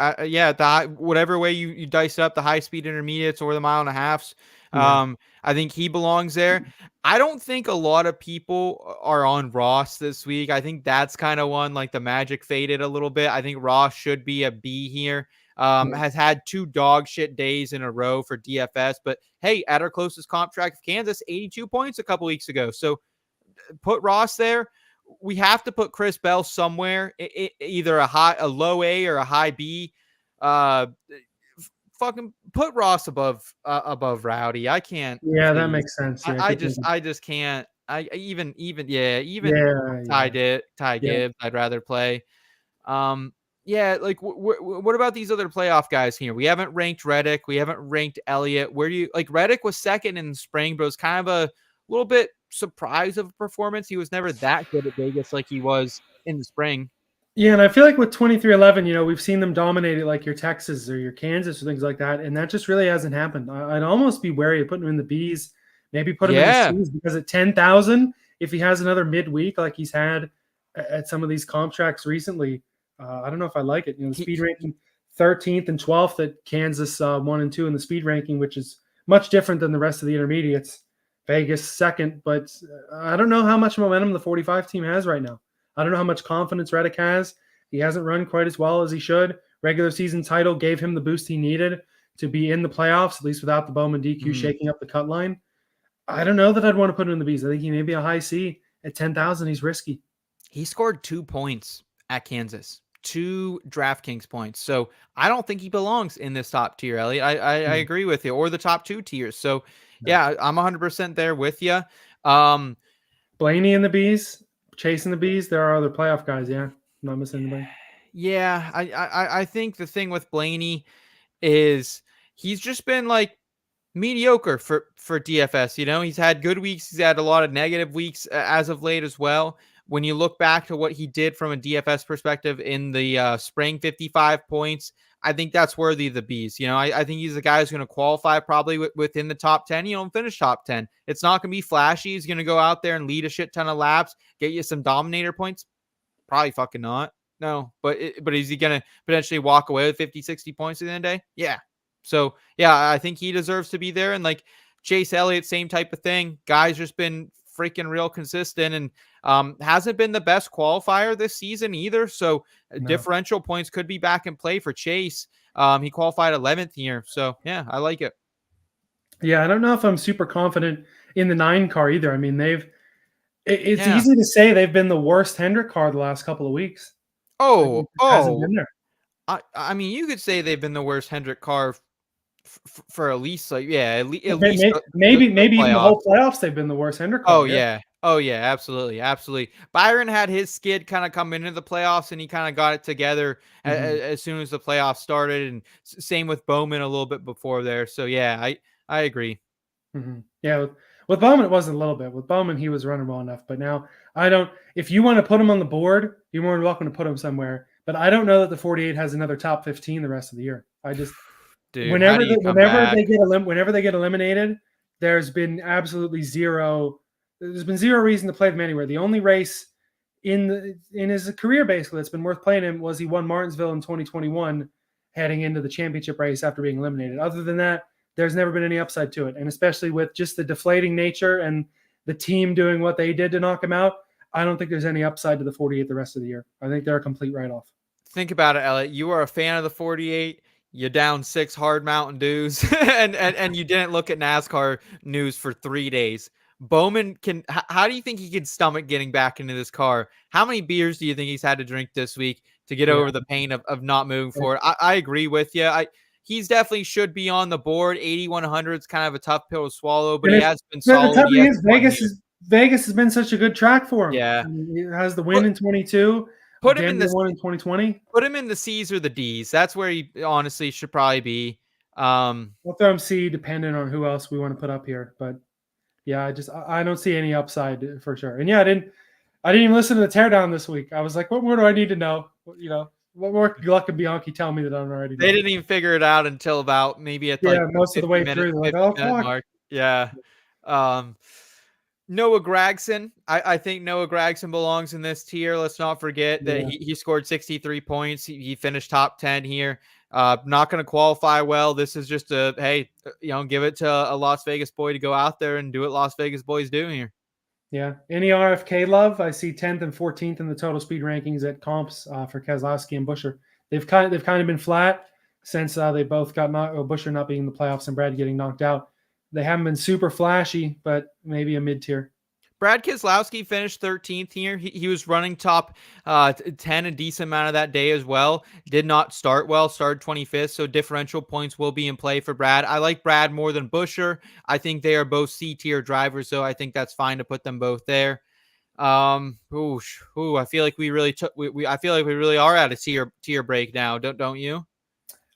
Whatever way you dice up the high speed intermediates or the mile and a halves. Yeah. I think he belongs there. I don't think a lot of people are on Ross this week. I think that's kind of one like the magic faded a little bit. I think Ross should be a B here. Has had 2 dog shit days in a row for DFS, but hey, at our closest comp track of Kansas, 82 points a couple weeks ago. So put Ross there. We have to put Chris Bell somewhere, either a low A or a high B. Fucking put Ross above Rowdy. I can't. Yeah, that makes sense. Yeah, I just can't. Even Ty Yeah. Gibbs, I'd rather play. Yeah, like what about these other playoff guys here? We haven't ranked Reddick. We haven't ranked Elliott. Where do you like Reddick was second in the spring, but it was kind of a little bit surprise of a performance. He was never that good at Vegas like he was in the spring. Yeah, and I feel like with 23-11, we've seen them dominate it like your Texas or your Kansas or things like that, and that just really hasn't happened. I'd almost be wary of putting him in the Bs, maybe put him in the Cs, because at 10,000, if he has another midweek like he's had at some of these comp tracks recently, I don't know if I like it. The speed ranking 13th and 12th at Kansas 1 and 2 in the speed ranking, which is much different than the rest of the intermediates. Vegas second, but I don't know how much momentum the 45 team has right now. I don't know how much confidence Reddick has. He hasn't run quite as well as he should. Regular season title gave him the boost he needed to be in the playoffs, at least without the Bowman DQ shaking up the cut line. I don't know that I'd want to put him in the Bs. I think he may be a high C. At 10,000, he's risky. He scored 2 points at Kansas. 2 DraftKings points. So I don't think he belongs in this top tier, Elliot. I agree with you, or the top 2 tiers. So yeah, I'm 100% there with you. Blaney in the Bs, chasing the Bs. There are other playoff guys. Yeah, I'm not missing anybody. Yeah, I think the thing with Blaney is he's just been like mediocre for DFS. He's had good weeks. He's had a lot of negative weeks as of late as well. When you look back to what he did from a DFS perspective in the spring, 55 points, I think that's worthy of the Bs. I think he's the guy who's going to qualify probably within the top 10, and finish top 10. It's not going to be flashy. He's going to go out there and lead a shit ton of laps, get you some dominator points. Probably fucking not. No, but is he going to potentially walk away with 50, 60 points at the end of the day? Yeah. So, yeah, I think he deserves to be there. And like Chase Elliott, same type of thing. Guy's just been freaking real consistent and hasn't been the best qualifier this season either. So differential points could be back in play for Chase. He qualified 11th here. So yeah, I like it. Yeah. I don't know if I'm super confident in the 9 car either. I mean, it's easy to say they've been the worst Hendrick car the last couple of weeks. Hasn't been there. I mean, you could say they've been the worst Hendrick car for at least maybe even the whole playoffs they've been the worst Hendrick car. Oh yeah, absolutely. Byron had his skid kind of come into the playoffs, and he kind of got it together as soon as the playoffs started, and same with Bowman a little bit before there. So yeah, I agree. Yeah, with Bowman it wasn't a little bit. With Bowman he was running well enough, but now I don't. If you want to put him on the board, you're more than welcome to put him somewhere. But I don't know that the 48 has another top 15 the rest of the year. I just Dude, whenever they get eliminated, there's been absolutely zero. There's been zero reason to play them anywhere. The only race in his career basically that's been worth playing him was he won Martinsville in 2021, heading into the championship race after being eliminated. Other than that, there's never been any upside to it. And especially with just the deflating nature and the team doing what they did to knock him out, I don't think there's any upside to the 48 the rest of the year. I think they're a complete write-off. Think about it, Elliot. You are a fan of the 48. You down 6 hard Mountain Dews, and you didn't look at NASCAR news for 3 days. Bowman how do you think he can stomach getting back into this car? How many beers do you think he's had to drink this week to get over the pain of not moving forward? I agree with you. He's definitely should be on the board. 8,100 is kind of a tough pill to swallow, but he has been solid. The thing is, Vegas has been such a good track for him. Yeah. I mean, he has the win in 22. Put him in the one in 2020. Put him in the C's or the D's. That's where he honestly should probably be. We'll throw him C, depending on who else we want to put up here. But yeah, I don't see any upside for sure. And yeah, I didn't even listen to the teardown this week. I was like, what more do I need to know? You know, what more could Gluck and Bianchi tell me that I don't already know? They didn't even figure it out until about maybe at most of the way through. Like, oh, fuck. Mark. Yeah. Noah Gragson. I think Noah Gragson belongs in this tier. Let's not forget that he scored 63 points. He finished top 10 here. Not going to qualify well. This is just give it to a Las Vegas boy to go out there and do what Las Vegas boys do here. Yeah. Any RFK love? I see 10th and 14th in the total speed rankings at comps for Keselowski and Buscher. They've kind of been flat since they both got Buscher not being in the playoffs and Brad getting knocked out. They haven't been super flashy, but maybe a mid-tier. Brad Keselowski finished 13th here. He was running top 10 a decent amount of that day as well. Did not start well, started 25th, so differential points will be in play for Brad. I like Brad more than Buscher. I think they are both C-tier drivers, so I think that's fine to put them both there. I feel like we really are at a tier break now, don't you?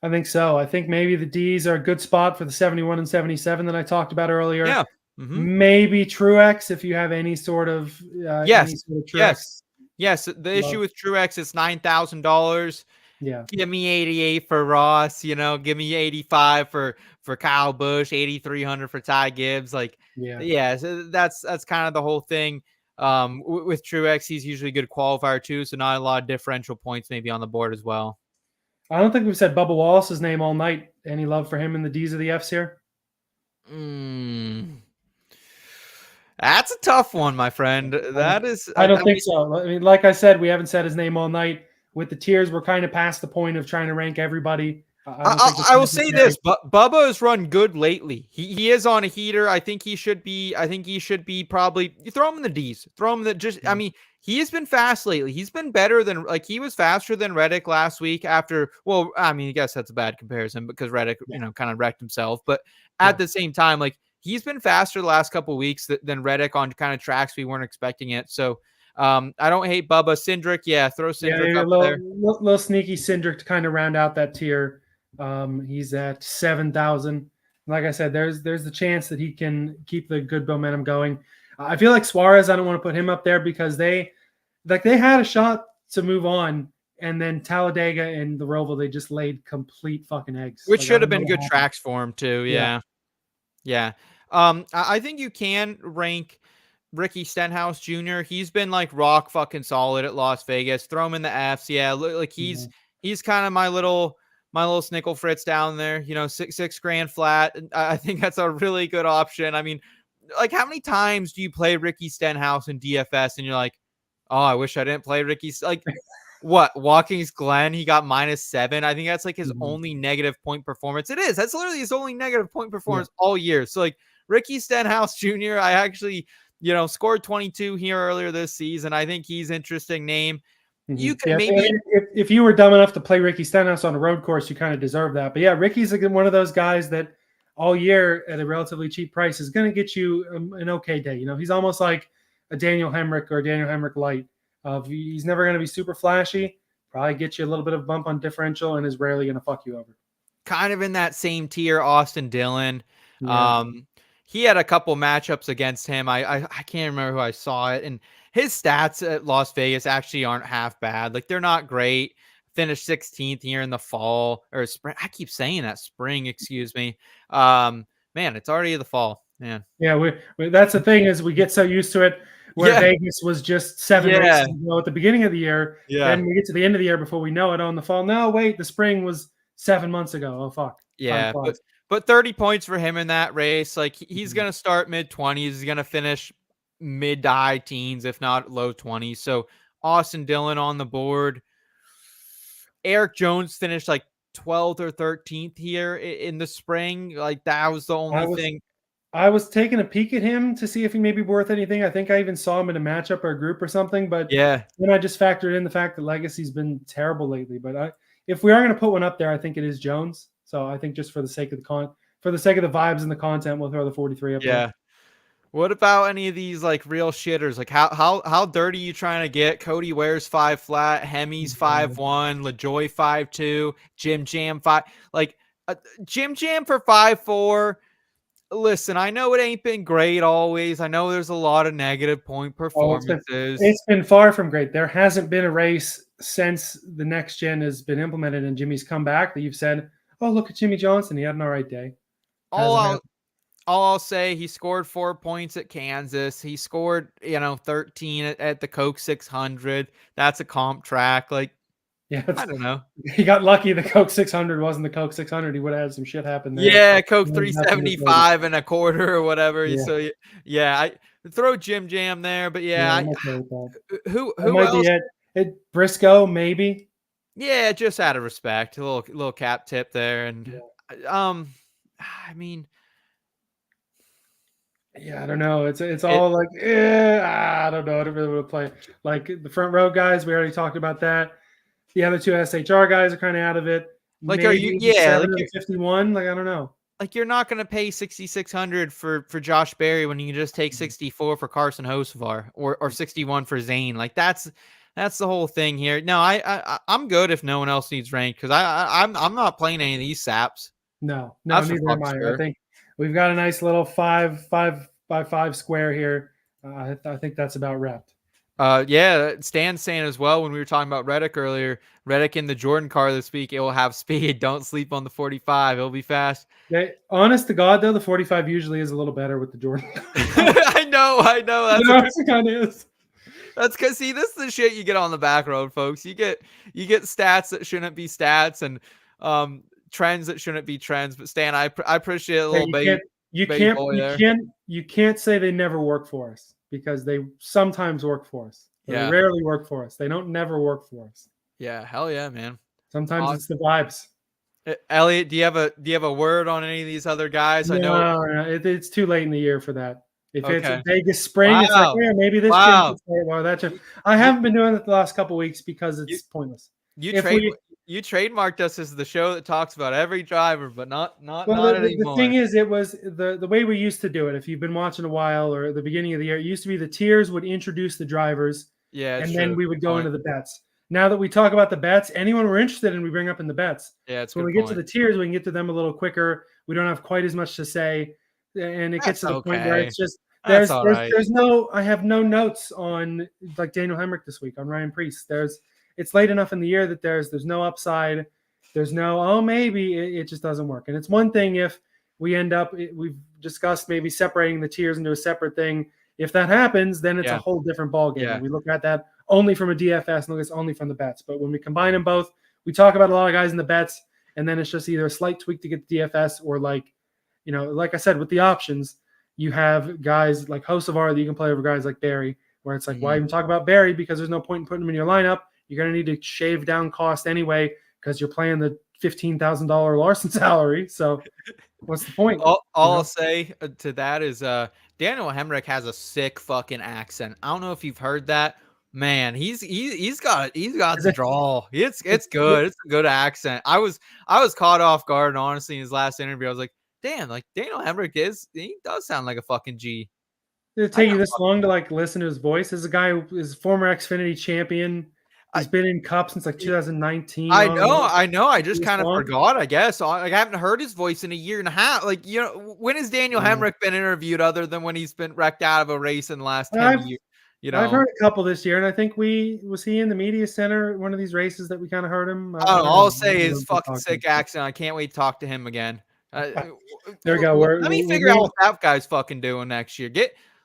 I think so. I think maybe the D's are a good spot for the 71 and 77 that I talked about earlier. Yeah. Mm-hmm. Maybe Truex if you have any sort of Truex. Yes. The issue with Truex is $9,000. Yeah. Give me 88 for Ross. Give me 85 for Kyle Busch, 8,300 for Ty Gibbs. So that's kind of the whole thing. With Truex, he's usually a good qualifier too, so not a lot of differential points maybe on the board as well. I don't think we've said Bubba Wallace's name all night. Any love for him in the D's or the F's here? That's a tough one, my friend. That is. I don't think so. I mean, like I said, we haven't said his name all night. With the tiers, we're kind of past the point of trying to rank everybody. I will say this, but Bubba has run good lately. He is on a heater. I think he should be probably throw him in the D's. Throw him I mean, he has been fast lately. He's been better than he was faster than Reddick last week after, well, I mean, I guess that's a bad comparison because Reddick, kind of wrecked himself, but at the same time, he's been faster the last couple of weeks than Reddick on kind of tracks we weren't expecting it. So I don't hate Bubba. Cindric, throw Cindric up there. Little sneaky Cindric to kind of round out that tier. He's at 7,000. Like I said, there's the chance that he can keep the good momentum going. I feel like Suarez, I don't want to put him up there because they had a shot to move on, and then Talladega and the Roval, they just laid complete fucking eggs. Which should have been good tracks for him too. Yeah. I think you can rank Ricky Stenhouse Jr. He's been rock fucking solid at Las Vegas. Throw him in the F's. Yeah, he's kind of my little Snickle Fritz down there. $6,000 flat. I think that's a really good option. I mean, how many times do you play Ricky Stenhouse in DFS and you're like, oh, I wish I didn't play Ricky. What? Watkins Glen, he got -7. I think that's his only negative point performance. It is. That's literally his only negative point performance all year. So Ricky Stenhouse Jr., I actually, scored 22 here earlier this season. I think he's an interesting name. You can maybe if you were dumb enough to play Ricky Stenhouse on a road course, you kind of deserve that. But yeah, Ricky's one of those guys that all year at a relatively cheap price is going to get you an okay day. He's almost like a Daniel Hemrick or a Daniel Hemrick light. He's never going to be super flashy. Probably get you a little bit of a bump on differential and is rarely going to fuck you over. Kind of in that same tier, Austin Dillon. Yeah. He had a couple matchups against him. I can't remember who I saw it, and his stats at Las Vegas actually aren't half bad. They're not great. Finished 16th here in the fall or spring. I keep saying that spring, excuse me. Man, it's already the fall, man. Yeah, that's the thing is we get so used to it. Where Vegas was just 7 races ago at the beginning of the year. Yeah. Then we get to the end of the year before we know it on the fall. No, wait, the spring was 7 months ago. Oh, fuck. Yeah, but 30 points for him in that race. He's going to start mid-20s. He's going to finish mid to high teens, if not low 20s. So Austin Dillon on the board. Eric Jones finished like 12th or 13th here in the spring. Like that was the only thing. I was taking a peek at him to see if he may be worth anything. I think I even saw him in a matchup or a group or something, but Yeah. then I just factored in the fact that Legacy's been terrible lately. But if we are going to put one up there, I think it is Jones. So I think just for the sake of the vibes and the content, we'll throw the 43 up there. Yeah. What about any of these like real shitters? Like how dirty you trying to get? Cody Ware's 5 flat, Hemi's 5-1, LaJoy 5-2, Jim Jam 5. Like Jim Jam for 5-4. Listen, I know it ain't been great always. I know there's a lot of negative point performances. It's been far from great. There hasn't been a race since the next gen has been implemented and Jimmy's come back that you've said, oh, look at Jimmy Johnson. He had an all right day. All I'll say, he scored 4 points at Kansas. He scored, 13 at the Coke 600. That's a comp track. Like, yeah, I don't know. He got lucky the Coke 600 wasn't the Coke 600. He would have had some shit happen there. Yeah, Coke 375 and a quarter or whatever. Yeah. So, I throw Jim Jam there. But, I'm okay with that. who might else? Be it. Briscoe, maybe. Yeah, just out of respect. A little cap tip there. And, I mean... Yeah, I don't know. It's all like, I don't know. I don't really want to play. Like the front row guys, we already talked about that. The other two SHR guys are kind of out of it. Like, maybe are you? Yeah, like 51. Like, I don't know. Like, you're not going to pay $6,600 for Josh Berry when you can just take 64 for Carson Hocevar or 61 for Zane. Like that's the whole thing here. No, I'm good if no one else needs rank because I'm not playing any of these saps. No, neither am I. Sure. I think we've got a nice little 5 by 5 square here. I think that's about wrapped. Yeah, Stan's saying as well when we were talking about Reddick earlier, Reddick in the Jordan car this week, it will have speed. Don't sleep on the 45. It'll be fast. Yeah, honest to God, though, the 45 usually is a little better with the Jordan. I know. That's what it kind of is. That's because, see, this is the shit you get on the back road, folks. You get stats that shouldn't be stats and trends that shouldn't be trends. But Stan, I appreciate a little bit. You can't say they never work for us because they sometimes work for us. They rarely work for us. They don't never work for us. Yeah, hell yeah, man. Sometimes it's the vibes. Elliot, do you have a word on any of these other guys? No, I know it's too late in the year for that. If it's Vegas spring, it's like, yeah, maybe this gym. I haven't been doing it the last couple of weeks because it's pointless. You trademarked us as the show that talks about every driver, but not anymore. The thing is, it was the way we used to do it. If you've been watching a while or at the beginning of the year, it used to be the tiers would introduce the drivers, then we would go into the bets. Now that we talk about the bets, anyone we're interested in, we bring up in the bets. Yeah, it's so when we get to the tiers, we can get to them a little quicker. We don't have quite as much to say, and it gets to the point where it's just I have no notes on like Daniel Hemrick this week on Ryan Preece. It's late enough in the year that there's no upside. There's no, maybe it just doesn't work. And it's one thing if we end up, we've discussed maybe separating the tiers into a separate thing. If that happens, then it's a whole different ballgame. Yeah. We look at that only from a DFS and look at it only from the bets. But when we combine them both, we talk about a lot of guys in the bets, and then it's just either a slight tweak to get the DFS or like I said, with the options, you have guys like Hocevar that you can play over guys like Barry, where it's like, why even talk about Barry? Because there's no point in putting him in your lineup. You're going to need to shave down cost anyway because you're playing the $15,000 Larson salary. So what's the point? All I'll say to that is Daniel Hemrick has a sick fucking accent. I don't know if you've heard that. Man, he's got the draw. It's good. It's a good accent. I was caught off guard, honestly, in his last interview. I was like, damn, like Daniel Hemrick he does sound like a fucking G. Did it take you this long to like listen to his voice? This is a guy who is former Xfinity champion. He's been in Cup since like 2019. I know. I just kind of forgot, I guess. I haven't heard his voice in a year and a half. Like, when has Daniel Hemrick been interviewed other than when he's been wrecked out of a race in the last 10 years? I've heard a couple this year, and I think was he in the media center one of these races that we kind of heard him? All I'll say is fucking sick accent. I can't wait to talk to him again. There we go. Let me figure out what that guy's fucking doing next year.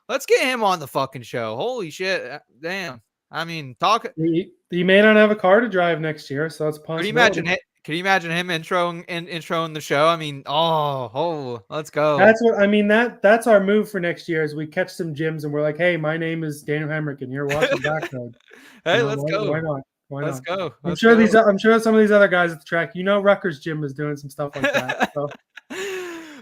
Let's get him on the fucking show. Holy shit. Damn. I mean, talk. He may not have a car to drive next year, so it's possible. Can you imagine him introing the show? I mean, let's go. That's what I mean. That's our move for next year. Is we catch some gyms and we're like, hey, my name is Daniel Hemrick, and you're watching Backroad. Hey, let's go. Why not? Why Let's not? go. I'm sure some of these other guys at the track, Rutgers Gym is doing some stuff like that. So.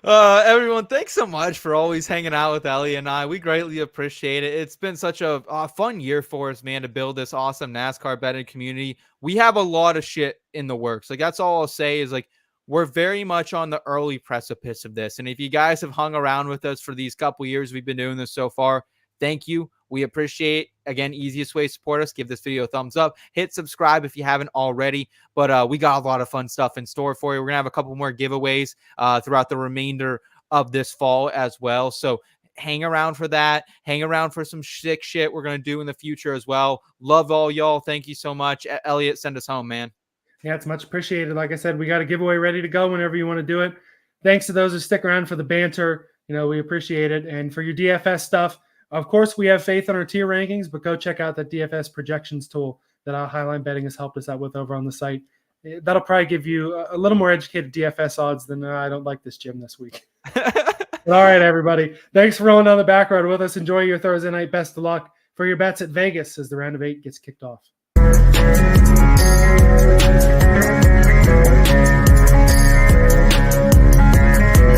Everyone, thanks so much for always hanging out with Ellie and I. We greatly appreciate it. It's been such a fun year for us, man, to build this awesome NASCAR betting community. We have a lot of shit in the works. Like, that's all I'll say is, like, we're very much on the early precipice of this. And if you guys have hung around with us for these couple years we've been doing this so far, thank you. We appreciate. Again, easiest way to support us, give this video a thumbs up, hit subscribe if you haven't already. But we got a lot of fun stuff in store for you. We're gonna have a couple more giveaways throughout the remainder of this fall as well. So hang around for that. Hang around for some sick shit we're gonna do in the future as well. Love all y'all. Thank you so much. Elliot, send us home, man. Yeah, it's much appreciated. Like I said, we got a giveaway ready to go whenever you want to do it. Thanks to those who stick around for the banter. We appreciate it. And for your DFS stuff, of course, we have faith in our tier rankings, but go check out that DFS projections tool that Highline Betting has helped us out with over on the site. That'll probably give you a little more educated DFS odds than I don't like this gym this week. All right, everybody. Thanks for rolling down the back road with us. Enjoy your Thursday night. Best of luck for your bets at Vegas as the round of 8 gets kicked off.